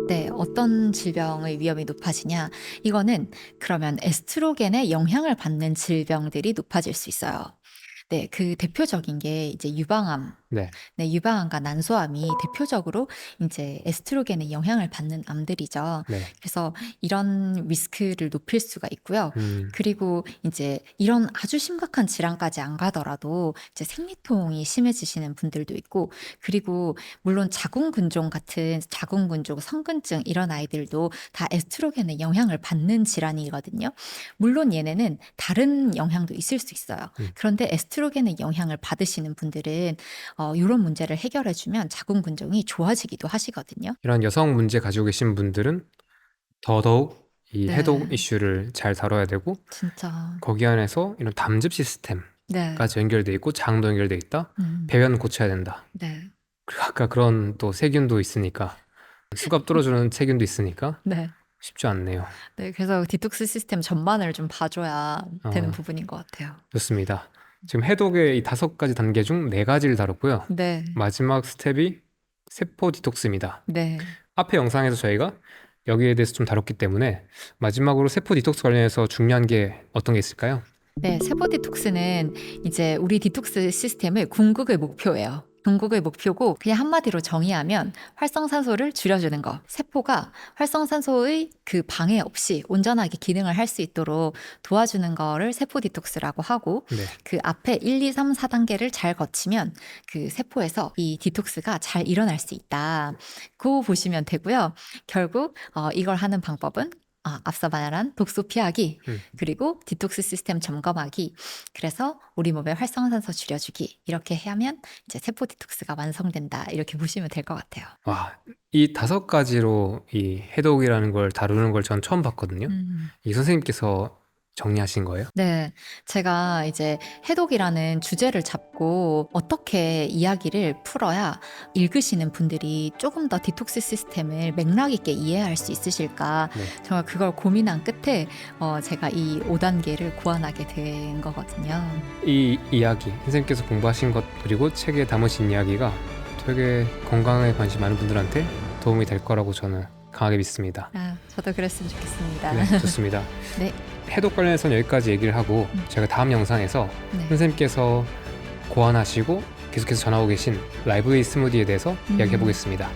네, 어떤 질병의 위험이 높아지냐? 이거는 그러면 에스트로겐의 영향을 받는 질병들이 높아질 수 있어요. 네, 그 대표적인 게 이제 유방암. 네. 네, 유방암과 난소암이 대표적으로 이제 에스트로겐의 영향을 받는 암들이죠. 네. 그래서 이런 리스크를 높일 수가 있고요. 음, 그리고 이제 이런 아주 심각한 질환까지 안 가더라도 이제 생리통이 심해지시는 분들도 있고, 그리고 물론 자궁근종 같은 자궁근종 성근증 이런 아이들도 다 에스트로겐의 영향을 받는 질환이거든요. 물론 얘네는 다른 영향도 있을 수 있어요. 그런데 에스트로겐의 영향을 받으시는 분들은 이런 문제를 해결해주면 자궁근종이 좋아지기도 하시거든요. 이런 여성 문제 가지고 계신 분들은 더더욱 이 네. 해독 이슈를 잘 다뤄야 되고 진짜. 거기 안에서 이런 담즙 시스템까지 네. 연결돼 있고 장도 연결돼 있다. 음, 배변 고쳐야 된다. 네. 그리고 아까 그런 또 세균도 있으니까 수갑 뚫어주는 세균도 있으니까 네. 쉽지 않네요. 네. 그래서 디톡스 시스템 전반을 좀 봐줘야 되는 어. 부분인 것 같아요. 좋습니다. 지금 해독의 이 5가지 단계 중 4가지를 다뤘고요. 네. 마지막 스텝이 세포 디톡스입니다. 네. 앞에 영상에서 저희가 여기에 대해서 좀 다뤘기 때문에 마지막으로 세포 디톡스 관련해서 중요한 게 어떤 게 있을까요? 네. 세포 디톡스는 이제 우리 디톡스 시스템의 궁극의 목표예요. 궁극의 목표고 그냥 한마디로 정의하면 활성산소를 줄여주는 거. 세포가 활성산소의 그 방해 없이 온전하게 기능을 할 수 있도록 도와주는 거를 세포 디톡스라고 하고 네. 그 앞에 1, 2, 3, 4단계를 잘 거치면 그 세포에서 이 디톡스가 잘 일어날 수 있다. 그거 보시면 되고요. 결국 이걸 하는 방법은 앞서 말한 독소 피하기, 그리고 디톡스 시스템 점검하기, 그래서 우리 몸의 활성산소 줄여주기, 이렇게 하면 이제 세포 디톡스가 완성된다. 이렇게 보시면 될 것 같아요. 와, 이 5가지로 이 해독이라는 걸 다루는 걸 전 처음 봤거든요. 이 선생님께서 정리하신 거예요? 네, 제가 이제 해독이라는 주제를 잡고 어떻게 이야기를 풀어야 읽으시는 분들이 조금 더 디톡스 시스템을 맥락 있게 이해할 수 있으실까, 네. 정말 그걸 고민한 끝에 제가 이 5단계를 고안하게 된 거거든요. 이 이야기, 선생님께서 공부하신 것 그리고 책에 담으신 이야기가 되게 건강에 관심 많은 분들한테 도움이 될 거라고 저는 강하게 믿습니다. 저도 그랬으면 좋겠습니다. 네, 좋습니다. 네. 해독 관련해서는 여기까지 얘기를 하고 제가 다음 영상에서 네. 선생님께서 고안하시고 계속해서 전하고 계신 라이브웨이 스무디에 대해서 이야기해 보겠습니다.